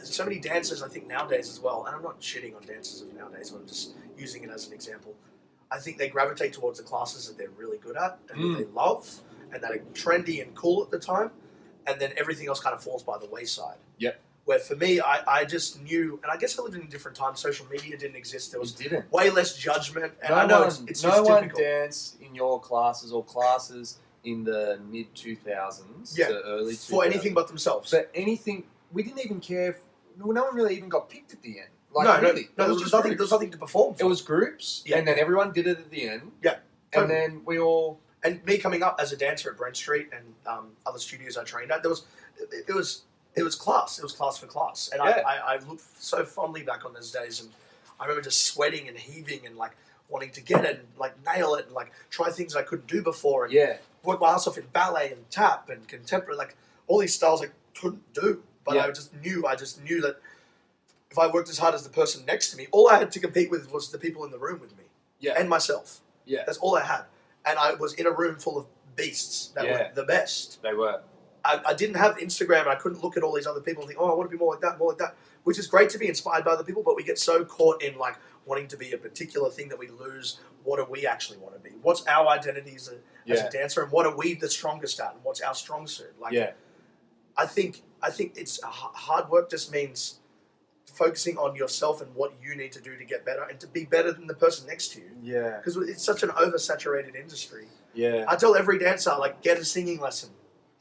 So many dancers, I think, nowadays as well, and I'm not shitting on dancers of nowadays, but I'm just using it as an example. I think they gravitate towards the classes that they're really good at and that they love and that are trendy and cool at the time, and then everything else kind of falls by the wayside. Yep. Where for me, I just knew, and I guess I lived in a different time. Social media didn't exist. There was way less judgment, and I know it's no one difficult. danced in your classes or classes in the mid 2000s Yeah. to early 2000s. For anything but themselves. For anything, we didn't even care. No one really even got picked at the end. Like, no, really, there was nothing to perform for. It was groups, Yeah. and then everyone did it at the end. Yeah. And then we all... And me coming up as a dancer at Brent Street and other studios I trained at, it was class. It was class for class. And I look so fondly back on those days, and I remember just sweating and heaving and like wanting to get it and like nail it and like try things I couldn't do before and work my ass off in ballet and tap and contemporary, like all these styles I couldn't do. But I just knew that if I worked as hard as the person next to me, all I had to compete with was the people in the room with me and myself. Yeah. That's all I had. And I was in a room full of beasts that were the best. They were. I didn't have Instagram. I couldn't look at all these other people and think, oh, I want to be more like that, which is great to be inspired by other people, but we get so caught in like wanting to be a particular thing that we lose what do we actually want to be? What's our identity as a dancer, and what are we the strongest at, and what's our strong suit? Like, I think it's hard work just means focusing on yourself and what you need to do to get better and to be better than the person next to you. Yeah. Because it's such an oversaturated industry. Yeah. I tell every dancer, like, get a singing lesson.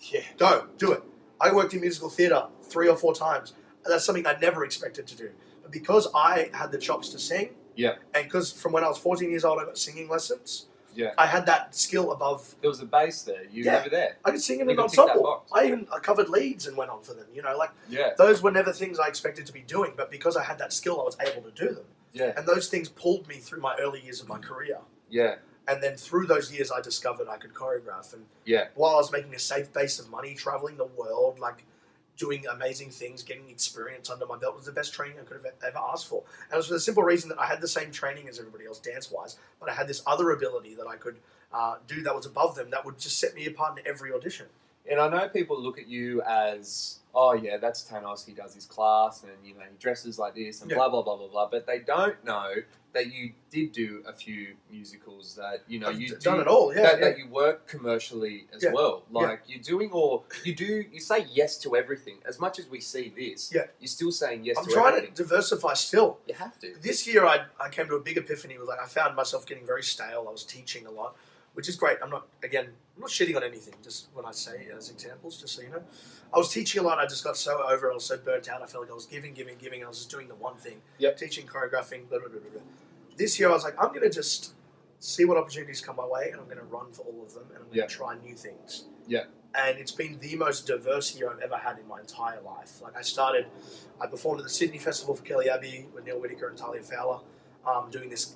Yeah. Go, do it. I worked in musical theatre 3 or 4 times. That's something I never expected to do. But because I had the chops to sing, and because from when I was 14 years old I got singing lessons, I had that skill above. There was a bass there. You were there. I could sing in an ensemble. I covered leads and went on for them. You know, like those were never things I expected to be doing, but because I had that skill, I was able to do them. Yeah. And those things pulled me through my early years of my career. Yeah. And then through those years, I discovered I could choreograph. And while I was making a safe base of money, traveling the world, like doing amazing things, getting experience under my belt was the best training I could have ever asked for. And it was for the simple reason that I had the same training as everybody else dance-wise, but I had this other ability that I could do that was above them that would just set me apart in every audition. And I know people look at you as, oh yeah, that's Tannos, he does his class and you know he dresses like this and blah blah blah blah blah, but they don't know that you did do a few musicals that you know you done it all, that you work commercially as well. Like you're doing you say yes to everything. As much as we see this, you're still saying yes to everything. I'm trying to diversify still. You have to. This year I came to a big epiphany with like I found myself getting very stale. I was teaching a lot, which is great. I'm not shitting on anything, just when I say as examples, just so you know. I was teaching a lot, I just got so over it, I was so burnt out, I felt like I was giving, I was just doing the one thing. Teaching, choreographing, blah, blah, blah, blah. This year I was like, I'm going to just see what opportunities come my way, and I'm going to run for all of them, and I'm going to try new things. Yeah. And it's been the most diverse year I've ever had in my entire life. Like I performed at the Sydney Festival for Kelly Abbey with Neil Whitaker and Talia Fowler, doing this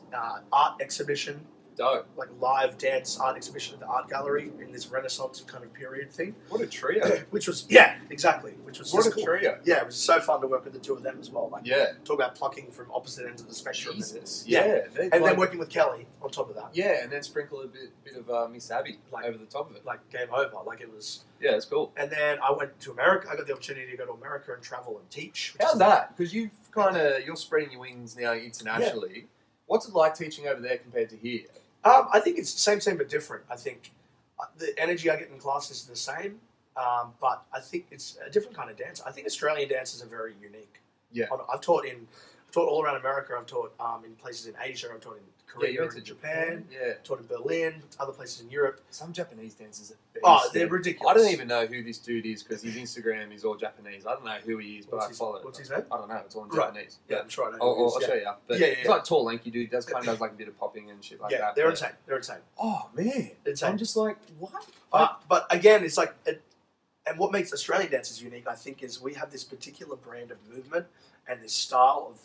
art exhibition. Dope. Like live dance art exhibition at the art gallery in this Renaissance kind of period thing. What a trio. Which was, exactly. Which was what a cool. trio. Yeah, it was so fun to work with the two of them as well. Like, talk about plucking from opposite ends of the spectrum. Jesus. And then working with Kelly on top of that. Yeah, and then sprinkle a bit of Miss Abby over the top of it. Like game over. Like it was... Yeah, it's cool. And then I went to America. I got the opportunity to go to America and travel and teach. How's that? Because you're spreading your wings now internationally. Yeah. What's it like teaching over there compared to here? I think it's the same but different. I think the energy I get in class is the same, but I think it's a different kind of dance. I think Australian dances are very unique. Yeah, I've taught all around America. I've taught in places in Asia. I've taught in Korea, and Japan. Yeah, taught in Berlin, other places in Europe. Some Japanese dancers are beasts. Oh, they're ridiculous. I don't even know who this dude is because his Instagram is all Japanese. I don't know who he is, but I follow it. What's his name? I don't know. It's all in Japanese. Yeah, I'm sure I know. I'll show you. But he's like a tall, lanky dude. Does like a bit of popping and shit like that. Yeah, they're insane. They're insane. Oh man, insane. I'm just like, what? But again, it's like, and what makes Australian dances unique, I think, is we have this particular brand of movement and this style of.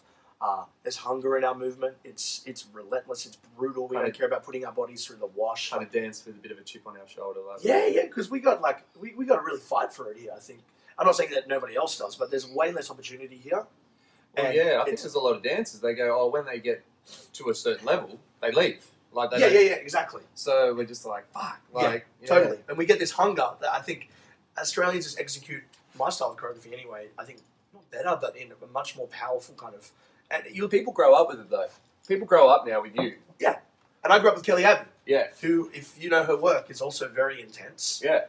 There's hunger in our movement. It's relentless. It's brutal. We don't care about putting our bodies through the wash. Trying to dance with a bit of a chip on our shoulder. Because we got we got to really fight for it here. I think. I'm not saying that nobody else does, but there's way less opportunity here. Well, I think there's a lot of dancers. They go, when they get to a certain level, they leave. Like exactly. So we're just like, fuck. Totally. And we get this hunger that I think Australians just execute my style of choreography anyway. I think not better, but in a much more powerful kind of. And people grow up with it though. People grow up now with you. Yeah. And I grew up with Kelly Abbey. Yeah. Who, if you know her work, is also very intense. Yeah.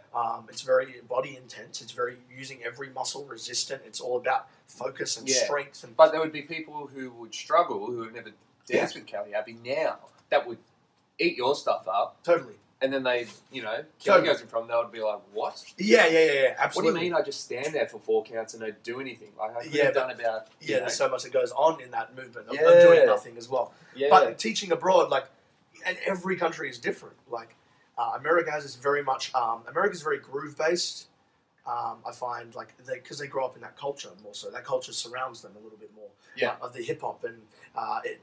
It's very body intense. It's very using every muscle resistant. It's all about focus and strength. But there would be people who would struggle, who have never danced with Kelly Abbey now, that would eat your stuff up. Totally. And then they, Kelly goes in front, they would be like, what? Yeah, absolutely. What do you mean I just stand there for 4 counts and don't do anything? Like, I could have done about... there's so much that goes on in that movement of doing nothing as well. Yeah. But teaching abroad, like, and every country is different. Like, America has this very much... America's very groove-based. I find, like, because they grow up in that culture more so. That culture surrounds them a little bit more. Yeah. Of the hip-hop. And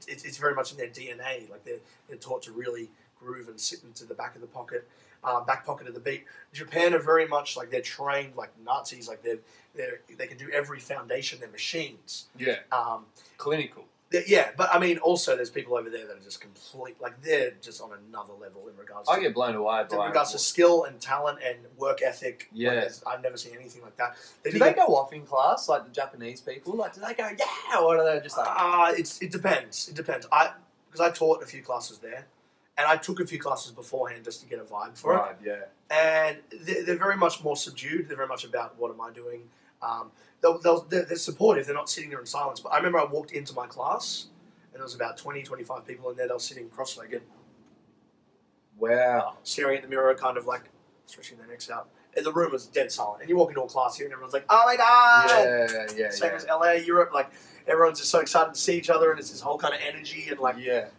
it's very much in their DNA. Like, they're taught to really... groove and sit into the back pocket of the beat. Japan are very much like they're trained like Nazis, like they can do every foundation. They're machines. Yeah. Clinical. But I mean, also there's people over there that are just complete, like they're just on another level in regards. I get blown away by in regards to skill and talent and work ethic. Yeah. Like, I've never seen anything like that. Do they go off in class like the Japanese people? Like, do they go or are they just like? It depends. It depends. Because I taught a few classes there. And I took a few classes beforehand just to get a vibe for it. Yeah. And they're very much more subdued. They're very much about what am I doing. They're supportive. They're not sitting there in silence. But I remember I walked into my class, and there was about 20, 25 people in there. They were sitting cross-legged. Wow. Staring at the mirror, kind of like stretching their necks out. And the room was dead silent. And you walk into a class here, and everyone's like, oh my God! Yeah. Same as LA, Europe, like... Everyone's just so excited to see each other, and it's this whole kind of energy, and like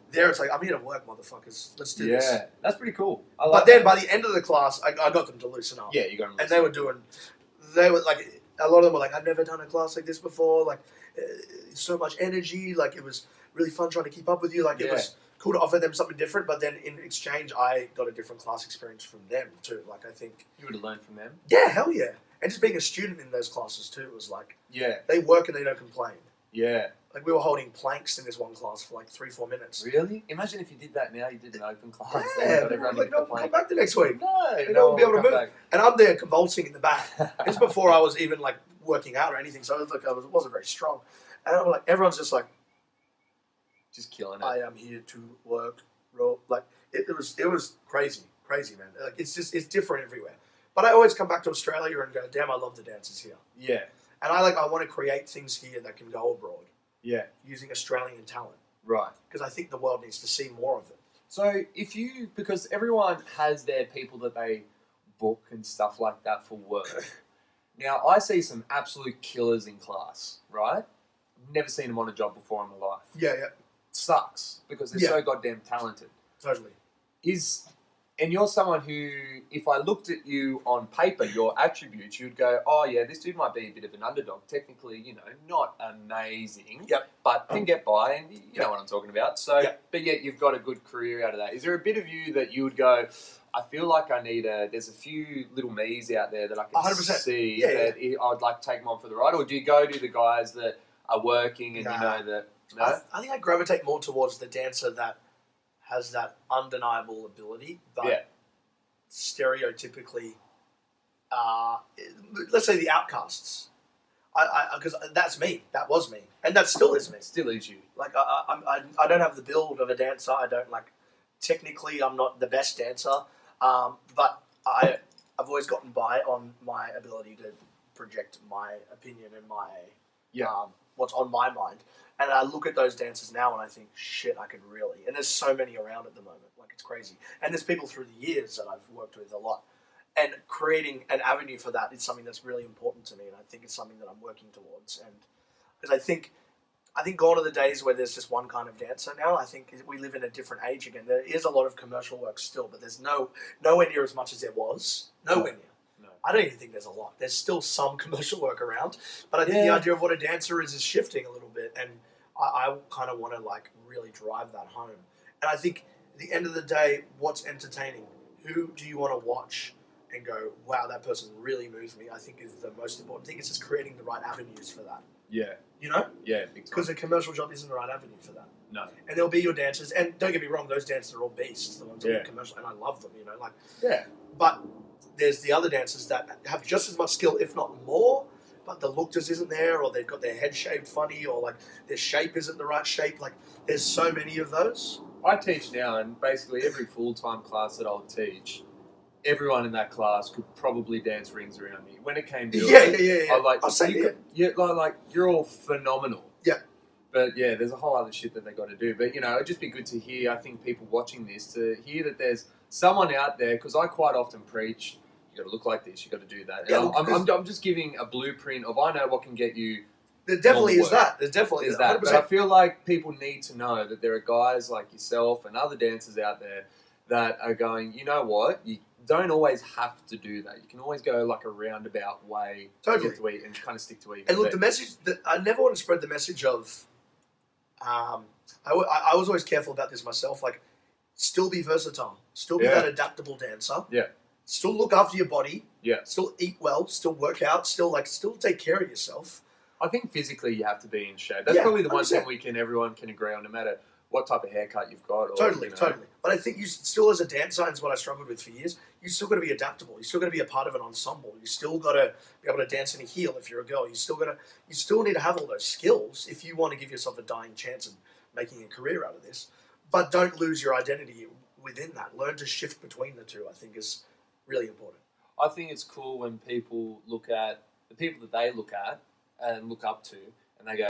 there, it's like I'm here to work, motherfuckers. Let's do this. Yeah, that's pretty cool. But then by the end of the class, I got them to loosen up. Yeah, you got them. And they were like, a lot of them were like, I've never done a class like this before. Like, so much energy. Like, it was really fun trying to keep up with you. Like, it was cool to offer them something different. But then in exchange, I got a different class experience from them too. Like, I think you would have learned from them. Yeah, hell yeah. And just being a student in those classes too was like, they work and they don't complain. Yeah. Like, we were holding planks in this one class for like 3-4 minutes. Really? Imagine if you did that now. You did an open class. Yeah, like, no, come back the next week. No, no one will be able to move. Back. And I'm there convulsing in the back. It's before I was even like working out or anything, so I wasn't very strong. And I'm like, everyone's just like, just killing it. I am here to work. Like, it was crazy, man. Like, it's different everywhere. But I always come back to Australia and go, damn, I love the dances here. Yeah. And I want to create things here that can go abroad. Yeah. Using Australian talent. Right. Because I think the world needs to see more of it. So because everyone has their people that they book and stuff like that for work. Now, I see some absolute killers in class, right? Never seen them on a job before in my life. Yeah. Sucks because they're so goddamn talented. Totally. And you're someone who, if I looked at you on paper, your attributes, you'd go, oh yeah, this dude might be a bit of an underdog. Technically, not amazing, but can get by, and you know what I'm talking about. So, but yet you've got a good career out of that. Is there a bit of you that you would go, I feel like there's a few little me's out there that I can 100%. see that I'd like to take them on for the ride? Or do you go to the guys that are working and you know that... No? I think I gravitate more towards the dancer that has that undeniable ability, but stereotypically, let's say the outcasts. Because that's me. That was me, and that still is me. Still is you. Like I don't have the build of a dancer. I don't like. Technically, I'm not the best dancer, but I've always gotten by on my ability to project my opinion and my what's on my mind. And I look at those dancers now and I think, shit, I could really. And there's so many around at the moment. Like, it's crazy. And there's people through the years that I've worked with a lot. And creating an avenue for that is something that's really important to me. And I think it's something that I'm working towards. And because I think gone are the days where there's just one kind of dancer now. I think we live in a different age again. There is a lot of commercial work still, but there's nowhere near as much as there was. Nowhere near. I don't even think there's a lot. There's still some commercial work around, but I think the idea of what a dancer is shifting a little bit, and I kind of want to like really drive that home. And I think at the end of the day, what's entertaining? Who do you want to watch and go, wow, that person really moves me? I think is the most important thing. It's just creating the right avenues for that. Yeah. You know? Yeah. Because a commercial job isn't the right avenue for that. No. And there'll be your dancers, and don't get me wrong, those dancers are all beasts. The ones that are commercial, and I love them. But there's the other dancers that have just as much skill, if not more, but the look just isn't there, or they've got their head shaved funny, or like their shape isn't the right shape. Like, there's so many of those. I teach now, and basically every full-time class that I'll teach, everyone in that class could probably dance rings around me. When it came to I'll say you're all phenomenal. Yeah. But there's a whole other shit that they got to do. But it'd just be good to hear. I think people watching this to hear that there's someone out there, because I quite often preach, you got to look like this, you got to do that. And I'm just giving a blueprint of I know what can get you. There definitely is that. There definitely is that. 100%. But I feel like people need to know that there are guys like yourself and other dancers out there that are going, you know what, you don't always have to do that. You can always go like a roundabout way to get to eat and kind of stick to eat. And look, the message that I never want to spread the message of. I was always careful about this myself. Like, still be versatile, still be that adaptable dancer. Yeah. Still look after your body. Yeah. Still eat well. Still work out. Still take care of yourself. I think physically you have to be in shape. That's probably the 100%. One thing everyone can agree on, no matter what type of haircut you've got. Or, totally. But I think you still, as a dancer, and it's what I struggled with for years, you still got to be adaptable. You still got to be a part of an ensemble. You still got to be able to dance in a heel if you're a girl. You still need to have all those skills if you want to give yourself a dying chance of making a career out of this. But don't lose your identity within that. Learn to shift between the two, I think, is really important. I think it's cool when people look at the people that they look at and look up to, and they go,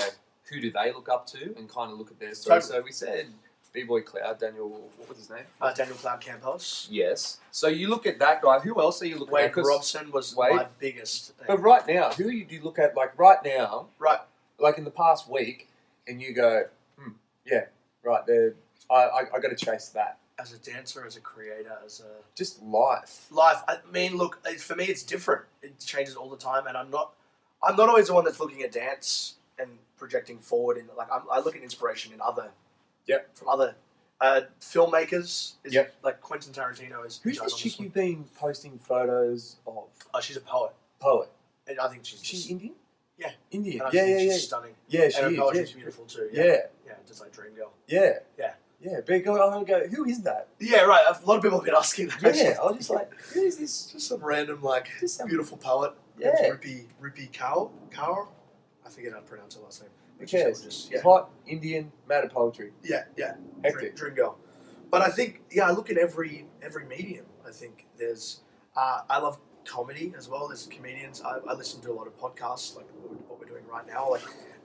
who do they look up to, and kind of look at their story. Totally. So we said B-Boy Cloud, Daniel, what was his name? Daniel Cloud Campos. Yes. So you look at that guy. Who else are you looking at? Wade Robson was my biggest. But right now, who do you look at, like right now, right, like in the past week, and you go, yeah, right there, I got to chase that. As a dancer, as a creator, as a... Just life. Life. I mean, look, for me it's different. It changes all the time, and I'm not always the one that's looking at dance and projecting forward. I look at inspiration in other... Yep. From other filmmakers. Like Quentin Tarantino is... Who's this chick you've been posting photos of? Oh, she's a poet. Poet. And I think she's Indian? Yeah. Indian. And I think she's stunning. Yeah, she and is. Her poetry's beautiful too. Yeah. Yeah, just like Dream Girl. Yeah. Yeah. Yeah, but I'm going to go, who is that? Yeah, right. A lot of people have been asking that. Yeah, I was just like, who is this? Just some random, beautiful poet. Yeah. Rupi Kaur. I forget how to pronounce her last name. Who cares? Hot, Indian, mad at poetry. Yeah. Hectic. Dream Girl. But I think, I look at every medium. I think there's, I love comedy as well. There's comedians. I listen to a lot of podcasts, like what we're doing right now,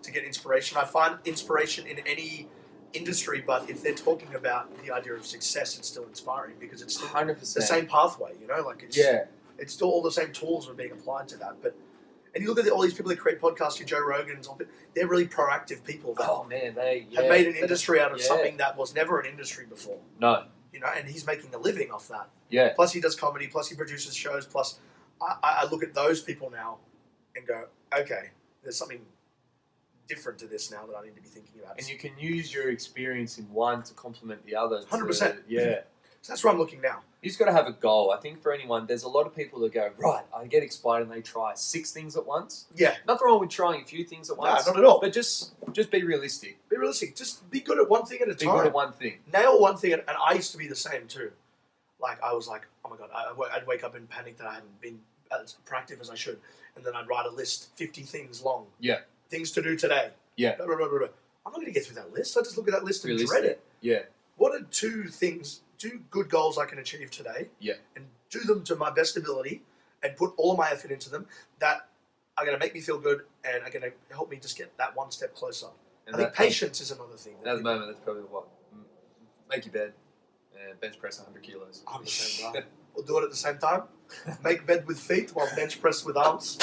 to get inspiration. I find inspiration in any industry, but if they're talking about the idea of success, it's still inspiring because it's still 100%. The same pathway, it's still all the same tools are being applied to that. But and you look at all these people that create podcasts, your Joe Rogans, they're really proactive people that they have made an industry out of something that was never an industry before. No. And he's making a living off that. Yeah. Plus he does comedy, plus he produces shows, plus I look at those people now and go, okay, there's something different to this now that I need to be thinking about. And you can use your experience in one to complement the other. 100%. Yeah. So that's where I'm looking now. You just got to have a goal. I think for anyone, there's a lot of people that go, right, I get excited and they try 6 things at once. Yeah. Nothing wrong with trying a few things at once. No, not at all. But just be realistic. Be realistic. Just be good at one thing at a time. Be good at one thing. Nail one thing. And I used to be the same too. I was like, oh my God, I'd wake up in panic that I hadn't been as proactive as I should. And then I'd write a list, 50 things long. Yeah. Things to do today. Yeah. Blah, blah, blah, blah, blah. I'm not going to get through that list. I just look at that list and dread it. Yeah. What are 2 good goals I can achieve today? Yeah. And do them to my best ability and put all of my effort into them that are going to make me feel good and are going to help me just get that one step closer. And I think patience is another thing. At the moment, that's probably what. Make your bed and bench press 100 kilos. 100%, right. We'll do it at the same time. Make bed with feet while bench press with arms.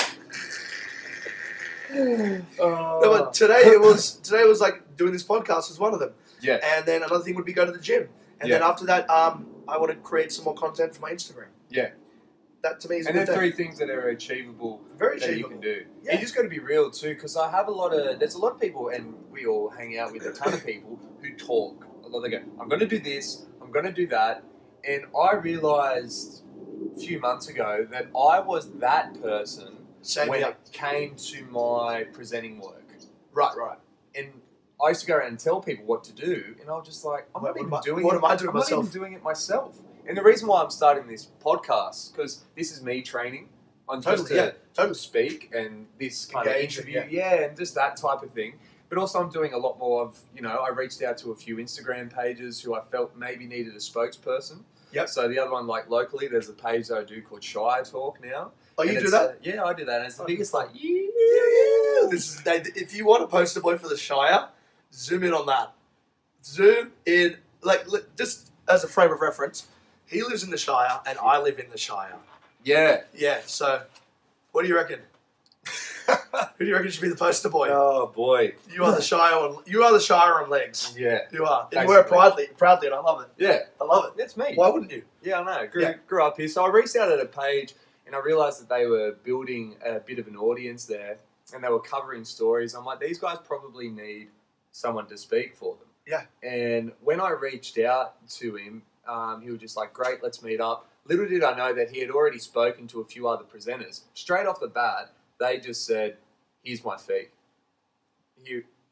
No, but today was like doing this podcast was one of them. Yeah. And then another thing would be go to the gym. And then after that, I want to create some more content for my Instagram. Yeah. That to me is and they're 3 things that are achievable. Very that achievable. You can do. Yeah. You just got to be real too, because there's a lot of people, and we all hang out with a ton of people who talk. They go, I'm going to do this, I'm going to do that, and I realised a few months ago that I was that person when it came to my presenting work. Right. And I used to go around and tell people what to do, and I was just like, I'm not even doing it myself. And the reason why I'm starting this podcast, because this is me training on just to speak and this kind of interview, and just that type of thing. But also I'm doing a lot more of, I reached out to a few Instagram pages who I felt maybe needed a spokesperson. Yep. So the other one, like locally, there's a page that I do called Shy Talk now. Oh, you do that? Yeah, I do that. And it's the biggest, If you want a poster boy for the Shire, zoom in on that. Zoom in, just as a frame of reference, He lives in the Shire, and I live in the Shire. Yeah. Yeah, so what do you reckon? Who do you reckon should be the poster boy? Oh, boy. You are the Shire on legs. Yeah. You are. And you wear it proudly, and I love it. Yeah. I love it. That's me. Why wouldn't you? Yeah, I know. Grew up here. So I reached out at a page, and I realised that they were building a bit of an audience there, and they were covering stories. I'm like, these guys probably need someone to speak for them. Yeah. And when I reached out to him, he was just like, great, let's meet up. Little did I know that he had already spoken to a few other presenters. Straight off the bat, they just said, here's my fee.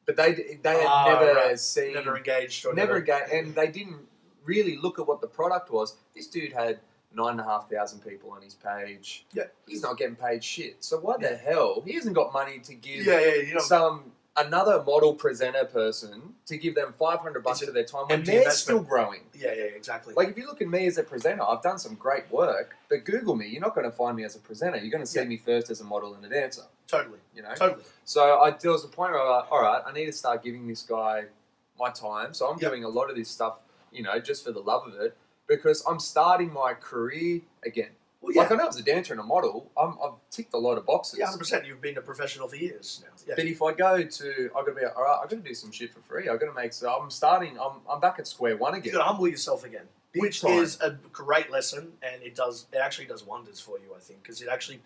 But they had never seen... Never engaged. Never engaged. And they didn't really look at what the product was. This dude had 9,500 people on his page. Yeah. He's not getting paid shit. So why the hell? He hasn't got money to give another model presenter person to give them $500 for their time when they're still growing. Yeah, exactly. Like, if you look at me as a presenter, I've done some great work, but Google me, you're not going to find me as a presenter. You're going to see me first as a model and a dancer. Totally. You know? Totally. So there was a point where I was like, all right, I need to start giving this guy my time. So I'm doing a lot of this stuff, you know, just for the love of it, because I'm starting my career again. Well, like, I know as a dancer and a model, I've ticked a lot of boxes. Yeah, 100%. You've been a professional for years now. Yeah. But if I go to, I've got to be, all right, I've got to do some shit for free. I've got to make, so I'm back at square one again. You've got to humble yourself again, which is a great lesson, and it actually does wonders for you, I think, because it actually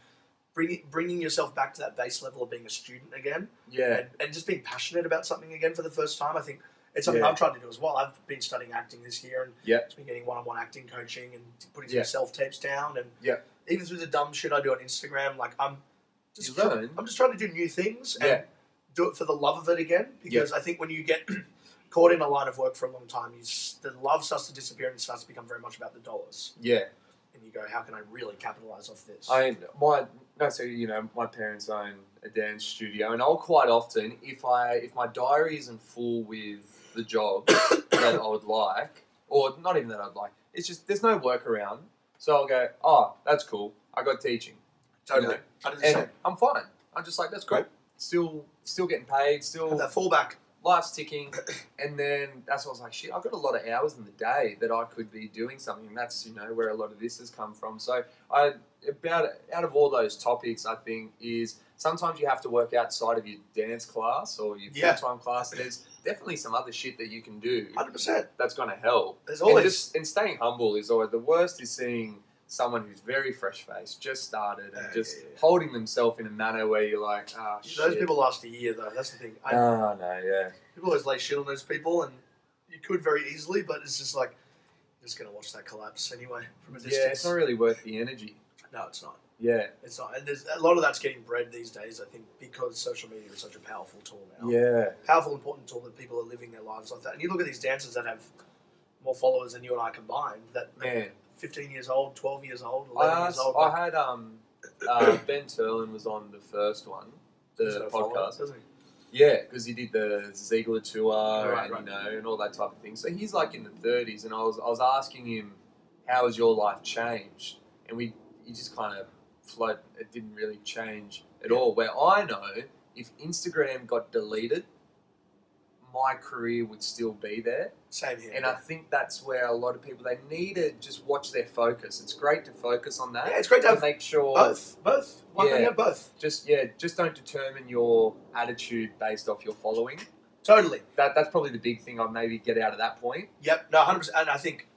bringing yourself back to that base level of being a student again. Yeah. And just being passionate about something again for the first time, I think. It's something I've tried to do as well. I've been studying acting this year, and it's been getting one-on-one acting coaching and putting some self-tapes down. And even through the dumb shit I do on Instagram, like I'm just trying to do new things and do it for the love of it again. Because I think when you get caught in a line of work for a long time, the love starts to disappear and it starts to become very much about the dollars. Yeah. And you go, how can I really capitalize off this? My parents own a dance studio, and I'll quite often, if my diary isn't full with the job that I would like, or not even that I'd like, it's just there's no workaround. So I'll go, oh, that's cool. I got teaching. Totally. You know? And I'm fine. I'm just like, that's cool. Still getting paid. Still have that fallback. Life's ticking, and then that's what I was like, shit, I've got a lot of hours in the day that I could be doing something, and that's, you know, where a lot of this has come from. So out of all those topics, I think, is sometimes you have to work outside of your dance class or your full-time class. There's definitely some other shit that you can do. 100%. That's going to help. There's always... And staying humble is always... The worst is seeing someone who's very fresh-faced, just started, and holding themselves in a manner where you're like, shit. Those people last a year, though. That's the thing. People always lay shit on those people, and you could very easily, but it's just like, you're just going to watch that collapse anyway from a distance. Yeah, it's not really worth the energy. No, it's not. Yeah. It's not. And there's a lot of that's getting bred these days, I think, because social media is such a powerful tool now. Yeah. Powerful, important tool that people are living their lives like that. And you look at these dancers that have more followers than you and I combined, that 15 years old, 12 years old, 11 years old. I had Ben Turlin was on the first one, the podcast. Doesn't he? Yeah, because he did the Ziegler tour you know, and all that type of thing. So he's like in the 30s, and I was asking him, how has your life changed? And he just kind of float. It didn't really change at all. Where I know, if Instagram got deleted, my career would still be there. Same here. And I think that's where a lot of people, they need to just watch their focus. It's great to focus on that. Yeah, it's great to have make sure both. Why can't you have both? Just don't determine your attitude based off your following. Totally. That's probably the big thing I'd maybe get out of that point. Yep. No, 100%. And I think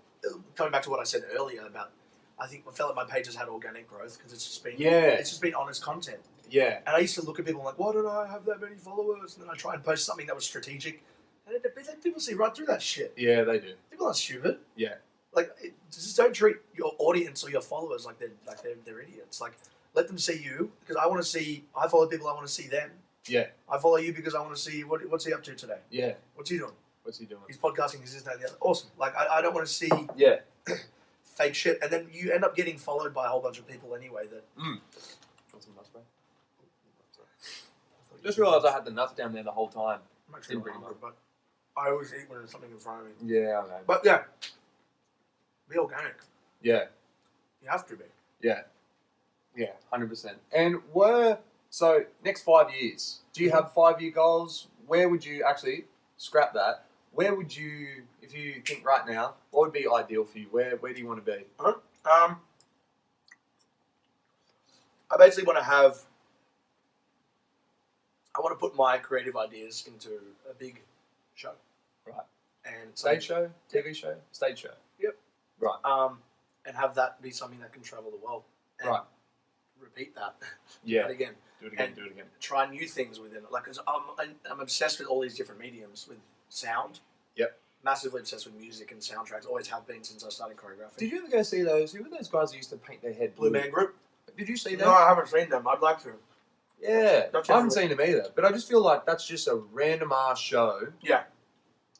coming back to what I said earlier about, I think I felt like my page has had organic growth because it's just been honest content. Yeah. And I used to look at people like, why don't I have that many followers? And then I try and post something that was strategic. And people see right through that shit. Yeah, they do. People aren't stupid. Yeah. Like, just don't treat your audience or your followers like they're idiots. Like, let them see you, because I follow people, I want to see them. Yeah. I follow you because I want to see what's he up to today. Yeah. What's he doing? He's podcasting, he's this, that, and the other. Awesome. Like, I don't want to see fake shit. And then you end up getting followed by a whole bunch of people anyway that... Want some nuts, bro? Just realised I had the nuts down there the whole time. I'm actually not hungry, but I always eat when there's something in front of me. Yeah, I know. But yeah, be organic. Yeah. You have to be. Yeah. Yeah, 100%. And so next 5 years, do you have 5-year goals? Where would you, actually, scrap that, where would you If you think right now, what would be ideal for you? Where do you want to be? I basically want to have. I want to put my creative ideas into a big show. Right. And stage show, TV show, stage show. Yep. Right. And have that be something that can travel the world. And right. Repeat that. Yeah. Do it again. Do it again. And do it again. Try new things within it. Like, cause I'm obsessed with all these different mediums with sound. Yep. Massively obsessed with music and soundtracks. Always have been since I started choreographing. Did you ever go see those? Who were those guys who used to paint their head blue? Blue Man Group. Did you see them? No, I haven't seen them. I'd like to. Yeah, I haven't seen them either. But I just feel like that's just a random ass show. Yeah,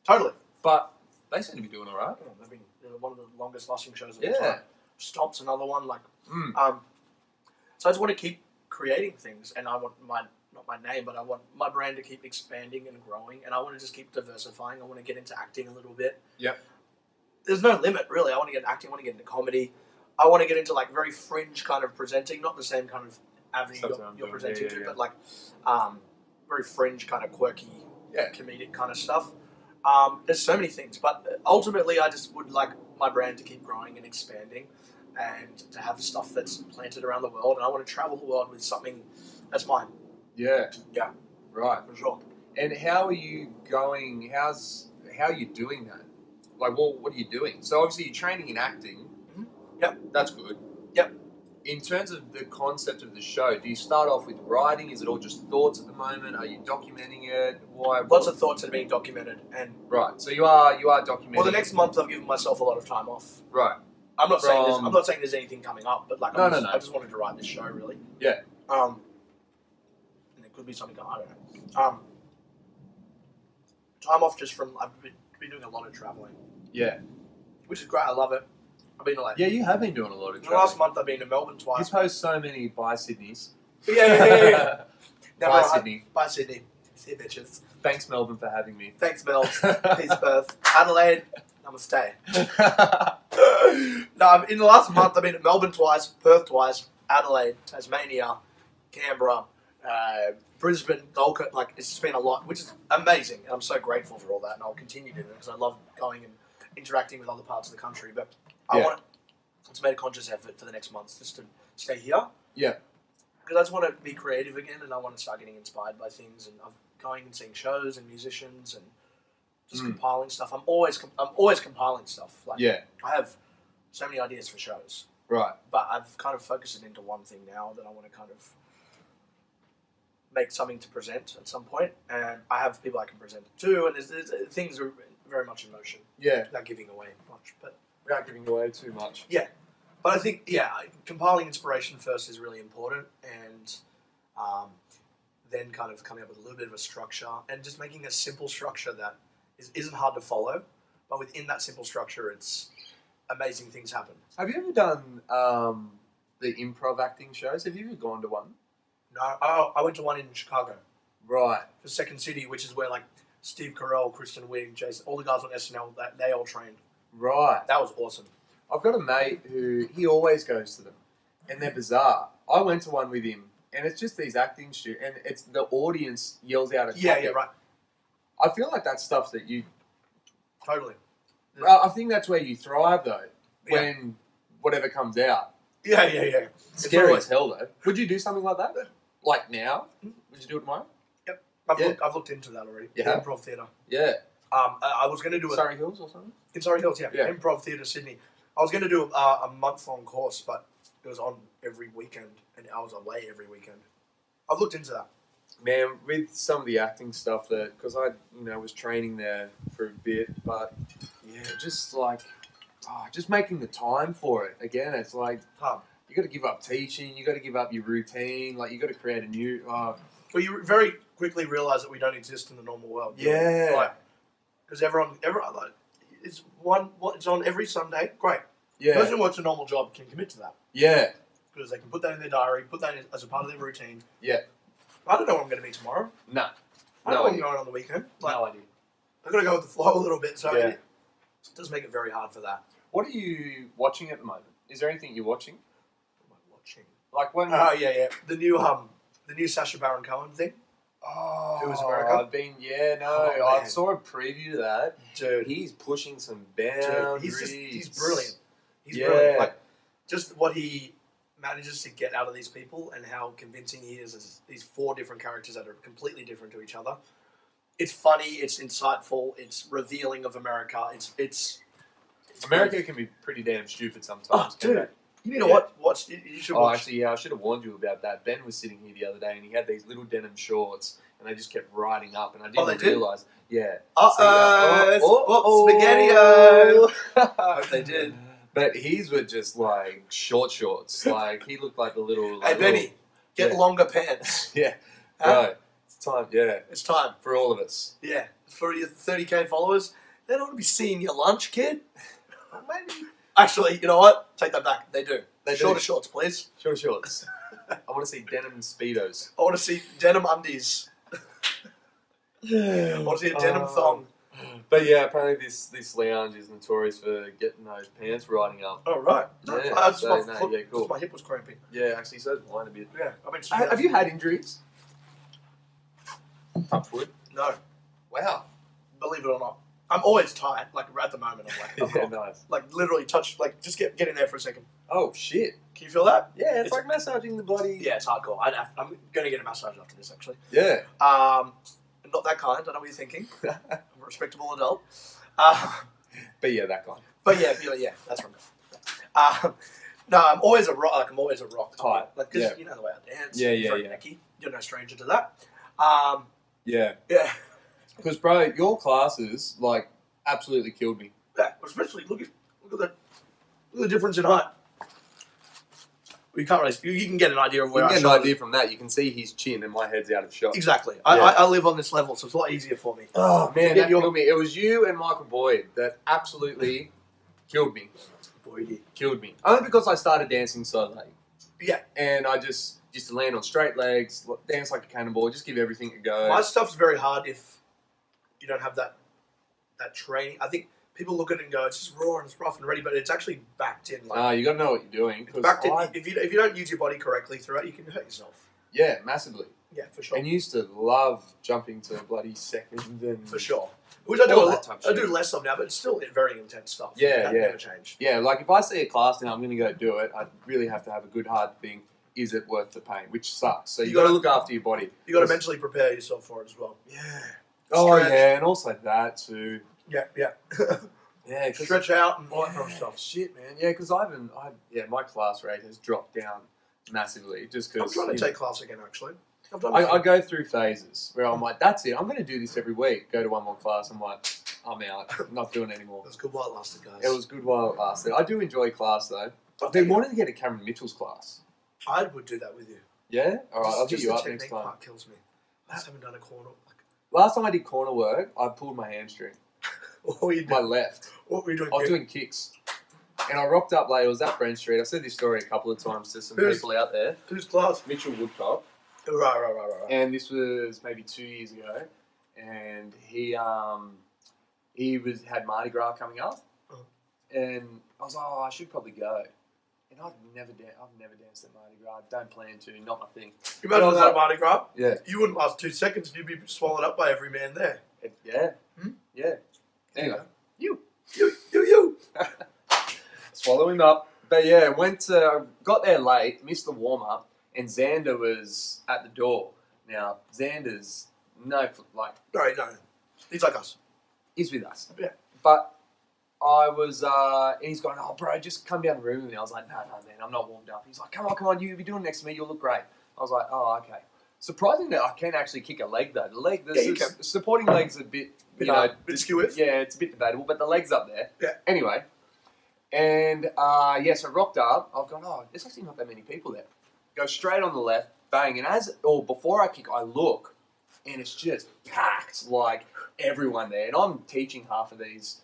totally. But they seem to be doing all right. Yeah, they've been one of the longest lasting shows of all time. Stomp's another one. Like, so I just want to keep creating things, and I want not my name, but I want my brand to keep expanding and growing, and I want to just keep diversifying. I want to get into acting a little bit. Yep. There's no limit, really. I want to get into acting. I want to get into comedy. I want to get into like very fringe kind of presenting, not the same kind of avenue you're presenting to, but like very fringe kind of quirky, comedic kind of stuff. There's so many things, but ultimately I just would like my brand to keep growing and expanding and to have stuff that's planted around the world, and I want to travel the world with something that's mine. Yeah. Yeah. Right. For sure. And how are you going, how are you doing that? Like, what are you doing? So obviously you're training in acting. Mm-hmm. Yep. That's good. Yep. In terms of the concept of the show, do you start off with writing? Is it all just thoughts at the moment? Are you documenting it? Lots of thoughts that are being documented, and right. So you are documenting. Well, the next month I've given myself a lot of time off. Right. I'm not saying there's anything coming up, but like no. I just wanted to write this show really. Yeah. And it could be something I don't know. Time off just from I've been doing a lot of traveling. Yeah. Which is great. I love it. I've been to like you have been doing a lot of traveling. Last month I've been to Melbourne twice. You post so many by Sydneys. Yeah. Bye Sydney. Bye Sydney. See you bitches. Thanks Melbourne for having me. Thanks Mel. Peace Perth. Adelaide. Namaste. No, in the last month I've been to Melbourne twice, Perth twice, Adelaide, Tasmania, Canberra, Brisbane, Gold Coast. Like, it's just been a lot, which is amazing. And I'm so grateful for all that, and I'll continue to do it because I love going and interacting with other parts of the country. But I want to make a conscious effort for the next month just to stay here. Yeah. Because I just want to be creative again, and I want to start getting inspired by things, and I'm going and seeing shows and musicians and just compiling stuff. I'm always compiling stuff. Like, I have so many ideas for shows. Right. But I've kind of focused it into one thing now that I want to kind of make something to present at some point, and I have people I can present it to, and there's things are very much in motion. Yeah. Without giving away much, but without giving away too much. Yeah. But I think, compiling inspiration first is really important, and then kind of coming up with a little bit of a structure, and just making a simple structure that isn't hard to follow, but within that simple structure, it's amazing things happen. Have you ever done the improv acting shows? Have you ever gone to one? No, I went to one in Chicago. Right. The Second City, which is where like Steve Carell, Kristen Wiig, Jason, all the guys on SNL, they all trained. Right. That was awesome. I've got a mate who, he always goes to them, and they're bizarre. I went to one with him, and it's just these acting students, and it's the audience yells out a topic. Yeah, right. I feel like that's stuff that you... Totally. I think that's where you thrive, though, when whatever comes out. Yeah. Scary as hell, though. Would you do something like that? Like now? Would you do it tomorrow? Yep. I've looked into that already. Yeah. Improv theatre. Yeah. I was going to do Surrey Hills or something? In Surrey Hills, yeah. Improv theatre, Sydney. I was going to do a month-long course, but it was on every weekend, and I was away every weekend. I've looked into that. Man, with some of the acting stuff, because I was training there for a bit, but just like, just making the time for it. Again, it's like, you got to give up teaching, you got to give up your routine, like you got to create a new... Well, you very quickly realise that we don't exist in the normal world. Yeah. Because everyone, like, it's on every Sunday. Great. Yeah. The person who works a normal job can commit to that. Yeah. Because they can put that in their diary, put that in as a part of their routine. Yeah. I don't know what I'm going to be tomorrow. No. I don't know what I'm going on the weekend. Like, no idea. I've got to go with the flow a little bit, so it does make it very hard for that. What are you watching at the moment? Is there anything you're watching? What am I watching? Like when... Oh, yeah. The new Sacha Baron Cohen thing. Oh, Who is America? I saw a preview of that. Dude. He's pushing some boundaries. He's brilliant. He's brilliant. Like, just what he manages to get out of these people and how convincing he is as these 4 different characters that are completely different to each other. It's funny, it's insightful, it's revealing of America. It's America can be pretty damn stupid sometimes. Oh, dude. You need to watch. You should watch. Actually, I should have warned you about that. Ben was sitting here the other day, and he had these little denim shorts, and they just kept riding up, and I didn't realise. Yeah. Spaghetti-o! Hope they did. But his were just like shorts. Like he looked like the little. Like, hey Benny, get longer pants. Yeah. Right. It's time. Yeah. It's time for all of us. Yeah. For your 30K followers, they don't want to be seeing your lunch, kid. Well, maybe. Actually, you know what? Take that back. They do. Shorter shorts, please. Shorter shorts. I want to see denim Speedos. I want to see denim undies. I want to see a denim thong. But yeah, apparently this lounge is notorious for getting those pants riding up. Oh, right. Yeah, cool. My hip was cramping. Yeah, actually, so is mine a bit. Yeah. Have you had injuries? Touch wood? No. Wow. Believe it or not. I'm always tired. Like, at the moment, I'm like, nice. Like, literally touch, like, just get in there for a second. Oh, shit. Can you feel that? Yeah, it's like massaging the bloody... Yeah, it's hardcore. I'm going to get a massage after this, actually. Yeah. Not that kind. I know what you're thinking. I'm a respectable adult. But yeah, that kind. But yeah, that's right. No, I'm always a rock. Like, I'm always a rock type. Like, because you know the way I dance. Yeah. Necky. You're no stranger to that. Yeah. Yeah. Because, bro, your classes, like, absolutely killed me. Yeah, especially, look at the difference in height. You can't really, you can get an idea of where I get an idea from that. You can see his chin and my head's out of shot. Exactly. I live on this level, so it's a lot easier for me. Oh, man, that killed me. It was you and Michael Boyd that absolutely killed me. Killed me. Only because I started dancing so late. Yeah. And I just used to land on straight legs, dance like a cannonball, just give everything a go. My stuff's very hard if you don't have that training. I think people look at it and go, it's just raw and it's rough and ready, but it's actually backed in. Like, you got to know what you're doing. Backed in. If you don't use your body correctly throughout, you can hurt yourself. Yeah, massively. Yeah, for sure. And you used to love jumping to bloody second and... For sure. Which I do less of now, but it's still very intense stuff. That never changed. Yeah, like if I see a class now, I'm going to go do it, I really have to have a good hard thing. Is it worth the pain? Which sucks. So you got to look after your body. You got to mentally prepare yourself for it as well. Yeah. Oh, yeah, and also that too. Yeah. Yeah, stretch out and all that kind of stuff. Shit, man. Yeah, because my class rate has dropped down massively just because... I'm trying to take class again, actually. I go through phases where I'm like, that's it. I'm going to do this every week. Go to one more class. I'm like, I'm out. I'm not doing it anymore. It was good while it lasted, guys. It was good while it lasted. I do enjoy class, though. I've been wanting to get a Cameron Mitchell's class. I would do that with you. Yeah? All right, I'll hit you up next time. The technique part kills me. I just haven't done a corner. Last time I did corner work, I pulled my hamstring. What were you doing? My left. What were you doing? I was doing kicks. And I rocked up late. It was at Brent Street. I've said this story a couple of times to some people out there. Whose class? Mitchell Woodcock. Right. And this was maybe 2 years ago. And he had Mardi Gras coming up. And I was like, I should probably go. And I've never danced at Mardi Gras. Don't plan to. Not my thing. You imagine that at Mardi Gras? Yeah. You wouldn't last 2 seconds and you'd be swallowed up by every man there. Yeah. Yeah. Anyway. You. Swallow him up. But yeah, got there late, missed the warm-up, and Xander was at the door. Now, Xander's no. He's like us. He's with us. Yeah. But I was, and he's going, oh, bro, just come down the room with me. I was like, no, man, I'm not warmed up. He's like, come on, you'll be doing next to me. You'll look great. I was like, oh, okay. Surprisingly, I can actually kick a leg, though. The supporting leg's a bit, bit skew. Yeah, it's a bit debatable, but the leg's up there. Yeah. Anyway, and so rocked up. I've gone, there's actually not that many people there. Go straight on the left, bang, and before I kick, I look, and it's just packed, like everyone there. And I'm teaching half of these,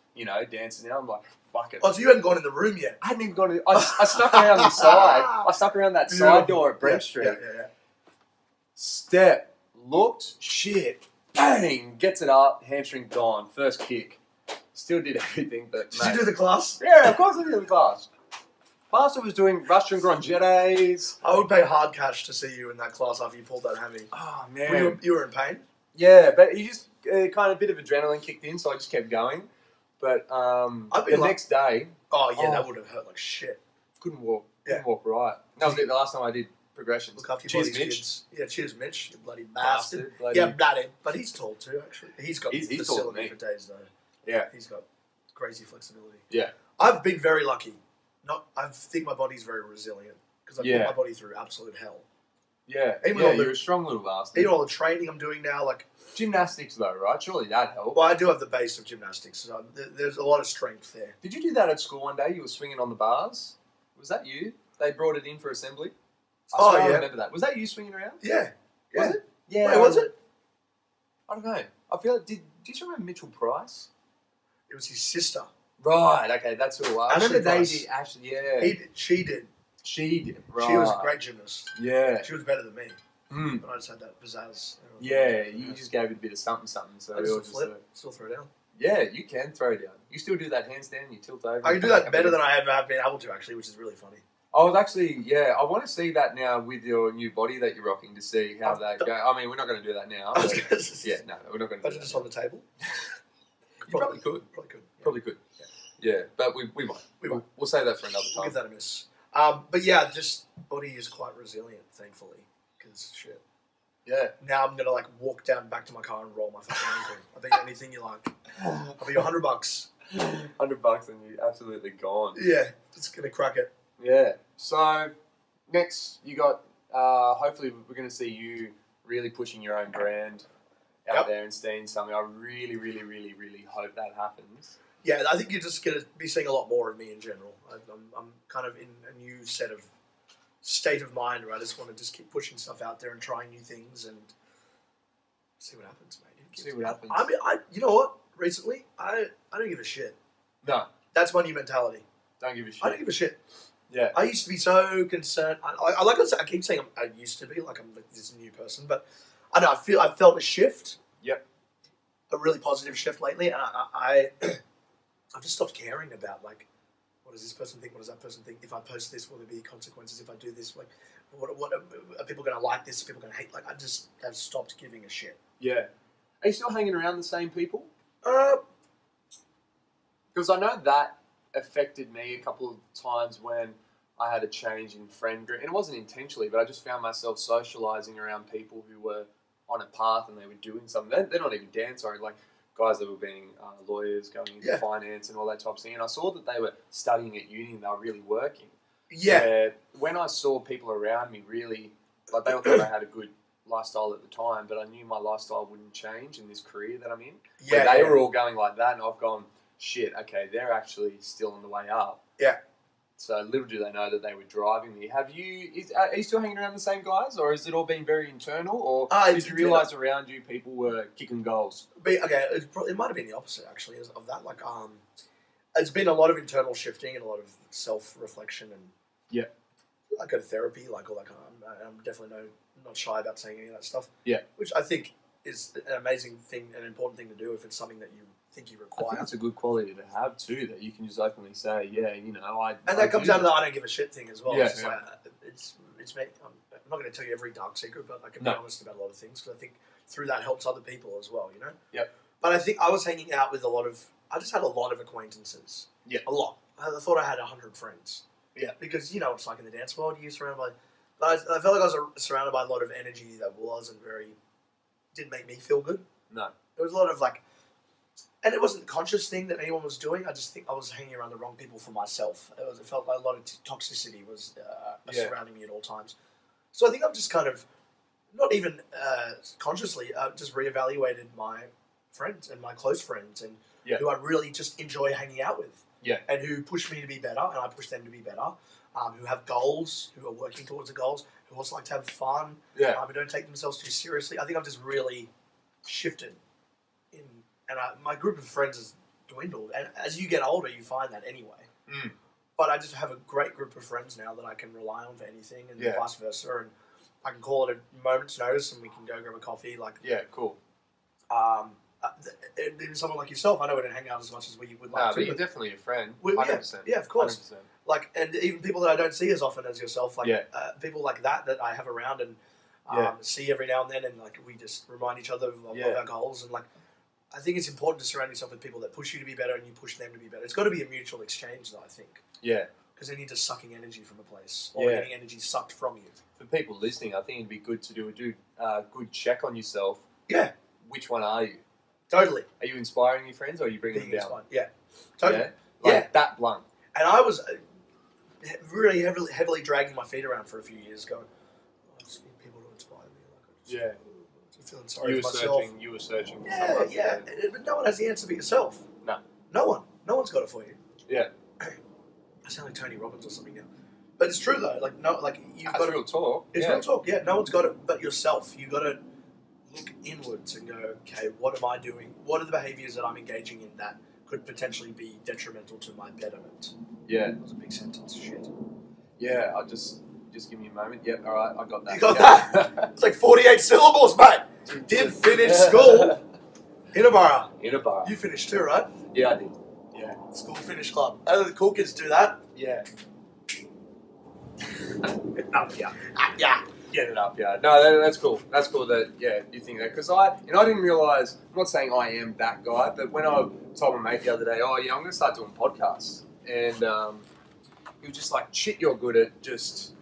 dancers now. I'm like, fuck it. Oh, so you hadn't gone in the room yet? I hadn't even gone in. I stuck around the side. I stuck around that side door at Brent Street. Yeah. Step, looked, shit, bang, gets it up, hamstring gone, first kick. Still did everything, but Did you do the class? Yeah, of course I did the class. Pastor was doing Russian grangettes. I would pay hard cash to see you in that class after you pulled that hammy. Oh, man. You were in pain? Yeah, but he just kind of a bit of adrenaline kicked in, so I just kept going. But the next day... Oh, yeah, that would have hurt like shit. Couldn't walk. Couldn't walk right. That was it, the last time I did progressions. Look after your cheers, body's Mitch. kids. Yeah, cheers, Mitch. You bloody bastard. Yeah, bloody. But he's tall too, actually. He's got facility for days, though. Yeah. He's got crazy flexibility. Yeah. I've been very lucky. I think my body's very resilient because I've put my body through absolute hell. Yeah. You're a strong little bastard. Even all the training I'm doing now, like... Gymnastics, though, right? Surely that helped. Well, I do have the base of gymnastics. So there's a lot of strength there. Did you do that at school one day? You were swinging on the bars? Was that you? They brought it in for assembly? I remember that. Was that you swinging around? Yeah. Was it? Yeah. Wait, was it? I don't know. I feel like, do you remember Mitchell Price? It was his sister. Right, okay, that's who it was. I remember they did, actually, yeah. She did. She did, right. She was a great gymnast. Yeah. She was better than me. But I just had that pizzazz. Yeah, you just gave it a bit of something. So I just flip, still throw down. Yeah, you can throw down. You still do that handstand, you tilt over. I can do that better than I have been able to, actually, which is really funny. I was actually, I want to see that now with your new body that you're rocking to see how that goes. I mean, we're not going to do that now. But no, we're not going to do that. Just on the table? You probably could. Probably could. Yeah, but we might. We'll save that for another time. We'll give that a miss. But yeah, just body is quite resilient, thankfully. Because shit. Yeah. Now I'm gonna walk down back to my car and roll my fucking ankle. I'll bet you anything you like. I'll bet you $100. $100 and you're absolutely gone. Yeah, just gonna crack it. Yeah. So next you got. Hopefully we're gonna see you really pushing your own brand out there and seeing something. I really, really, really, really hope that happens. Yeah, I think you're just going to be seeing a lot more of me in general. I'm kind of in a new state of mind where I just want to just keep pushing stuff out there and trying new things and see what happens, mate. See what happens. I mean, you know what? Recently, I don't give a shit. No. That's my new mentality. Don't give a shit. I don't give a shit. Yeah. I used to be so concerned. I keep saying I used to be, like I'm this new person, but I know I felt a shift. Yep. A really positive shift lately, and I've just stopped caring about, what does this person think? What does that person think? If I post this, will there be consequences? If I do this, what are people going to like this? Are people going to hate? I just have stopped giving a shit. Yeah. Are you still hanging around the same people? Because I know that affected me a couple of times when I had a change in friend group. And it wasn't intentionally, but I just found myself socialising around people who were on a path and they were doing something. They're not even dance, sorry, guys that were being lawyers, going into finance and all that type of thing. And I saw that they were studying at uni and they were really working. Yeah. When I saw people around me really, they all thought I had a good lifestyle at the time, but I knew my lifestyle wouldn't change in this career that I'm in. Yeah. They were all going like that and I've gone, shit, okay, they're actually still on the way up. Yeah. So little do they know that they were driving me. Are you still hanging around the same guys, or has it all been very internal, or did you realise around you people were kicking goals? It might have been the opposite actually of that. It's been a lot of internal shifting and a lot of self-reflection and I go to therapy, all that kind of. I'm definitely not shy about saying any of that stuff. Yeah, which I think is an amazing thing, an important thing to do if it's something that you think you require. I think it's a good quality to have too, that you can just openly say, And that comes down to the I don't give a shit thing as well. Yeah, it's me. I'm not going to tell you every dark secret, but I can be honest about a lot of things because I think through that helps other people as well, Yep. But I think I was hanging out with I just had a lot of acquaintances. Yeah. A lot. I thought I had 100 friends. Yeah. Because, it's like in the dance world, you're surrounded by... But I felt like I was surrounded by a lot of energy that didn't make me feel good. No. There was a lot of and it wasn't a conscious thing that anyone was doing. I just think I was hanging around the wrong people for myself. It felt like a lot of toxicity was surrounding me at all times. So I think I've just kind of, not even consciously, just reevaluated my friends and my close friends and who I really just enjoy hanging out with. Yeah. And who push me to be better and I push them to be better. Who have goals, who are working towards the goals, who also like to have fun. Yeah. Who don't take themselves too seriously. I think I've just really shifted and my group of friends has dwindled. And as you get older, you find that anyway. Mm. But I just have a great group of friends now that I can rely on for anything and vice versa. And I can call it a moment's notice and we can go grab a coffee. Yeah, cool. Even someone like yourself, I know we don't hang out as much as we would like to. But you're definitely a friend. 100%. Yeah, of course. 100%. Like, and even people that I don't see as often as yourself, like people like that I have around and see every now and then, and like we just remind each other of our goals, and like I think it's important to surround yourself with people that push you to be better and you push them to be better. It's got to be a mutual exchange, though, I think. Yeah. Because then you're just sucking energy from a place, or getting energy sucked from you. For people listening, I think it'd be good to do a good check on yourself. Yeah. Which one are you? Totally. Are you inspiring your friends, or are you bringing them down? Inspired. Yeah. Totally. That blunt. And I was really heavily dragging my feet around for a few years, going, I just need people to inspire me. Like, feeling sorry for myself. You were searching for someone. Yeah. But no one has the answer but yourself. No. No one. No one's got it for you. Yeah. I sound like Tony Robbins or something now. But it's true though. Like you've got real talk. It's real talk. Yeah. No one's got it but yourself. You got to look inwards and go, okay, what am I doing? What are the behaviours that I'm engaging in that could potentially be detrimental to my betterment? Yeah. That was a big sentence. Shit. Yeah. I'll just give me a moment. Yep. All right. I got that. You got that? It's like 48 syllables, mate. You did finish school in a bar. You finished too, right? Yeah, I did. Yeah. School finish club. The cool kids do that. Yeah. Up, yeah. Get it up, yeah. No, that's cool. That's cool that, you think that. Because I didn't realise, I'm not saying I am that guy, but when I told my mate the other day, I'm going to start doing podcasts. And he was just like, shit, you're good at just,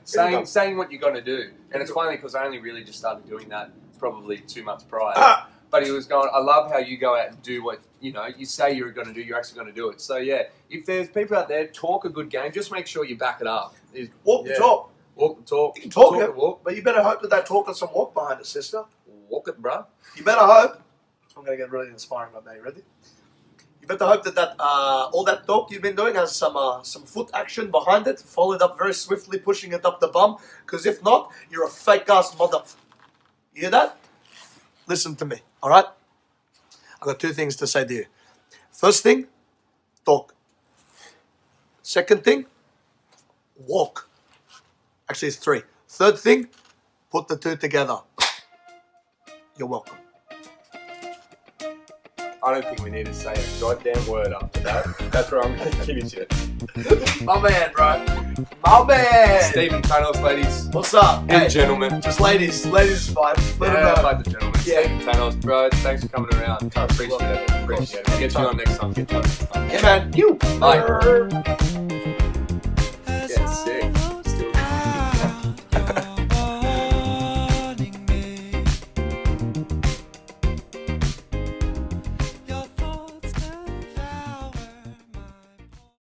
saying what you're going to do. And it's funny because I only really just started doing that probably 2 months prior. But he was going, I love how you go out and do what, you say you're going to do, you're actually going to do it. So, if there's people out there, talk a good game, just make sure you back it up. Walk the talk. Walk the talk. You can talk it, walk. But you better hope that talk has some walk behind it, sister. Walk it, bruh. You better hope. I'm going to get really inspiring right now. You ready? You better hope that all that talk you've been doing has some foot action behind it, followed up very swiftly, pushing it up the bum. Because if not, you're a fake-ass mother. You hear that? Listen to me, all right? I've got 2 things to say to you. First thing, talk. Second thing, walk. Actually, it's 3. Third thing, put the 2 together. You're welcome. I don't think we need to say a goddamn word after that. That's where I'm going to finish it. My man, bro. My man. Stephen Tannos, ladies. What's up? And gentlemen. Just ladies. Ladies is fine. Like the gentlemen. Yeah. Stephen Tannos, bro. Thanks for coming around. Appreciate it. I'll get you on next time. Yeah, man. You. Bye.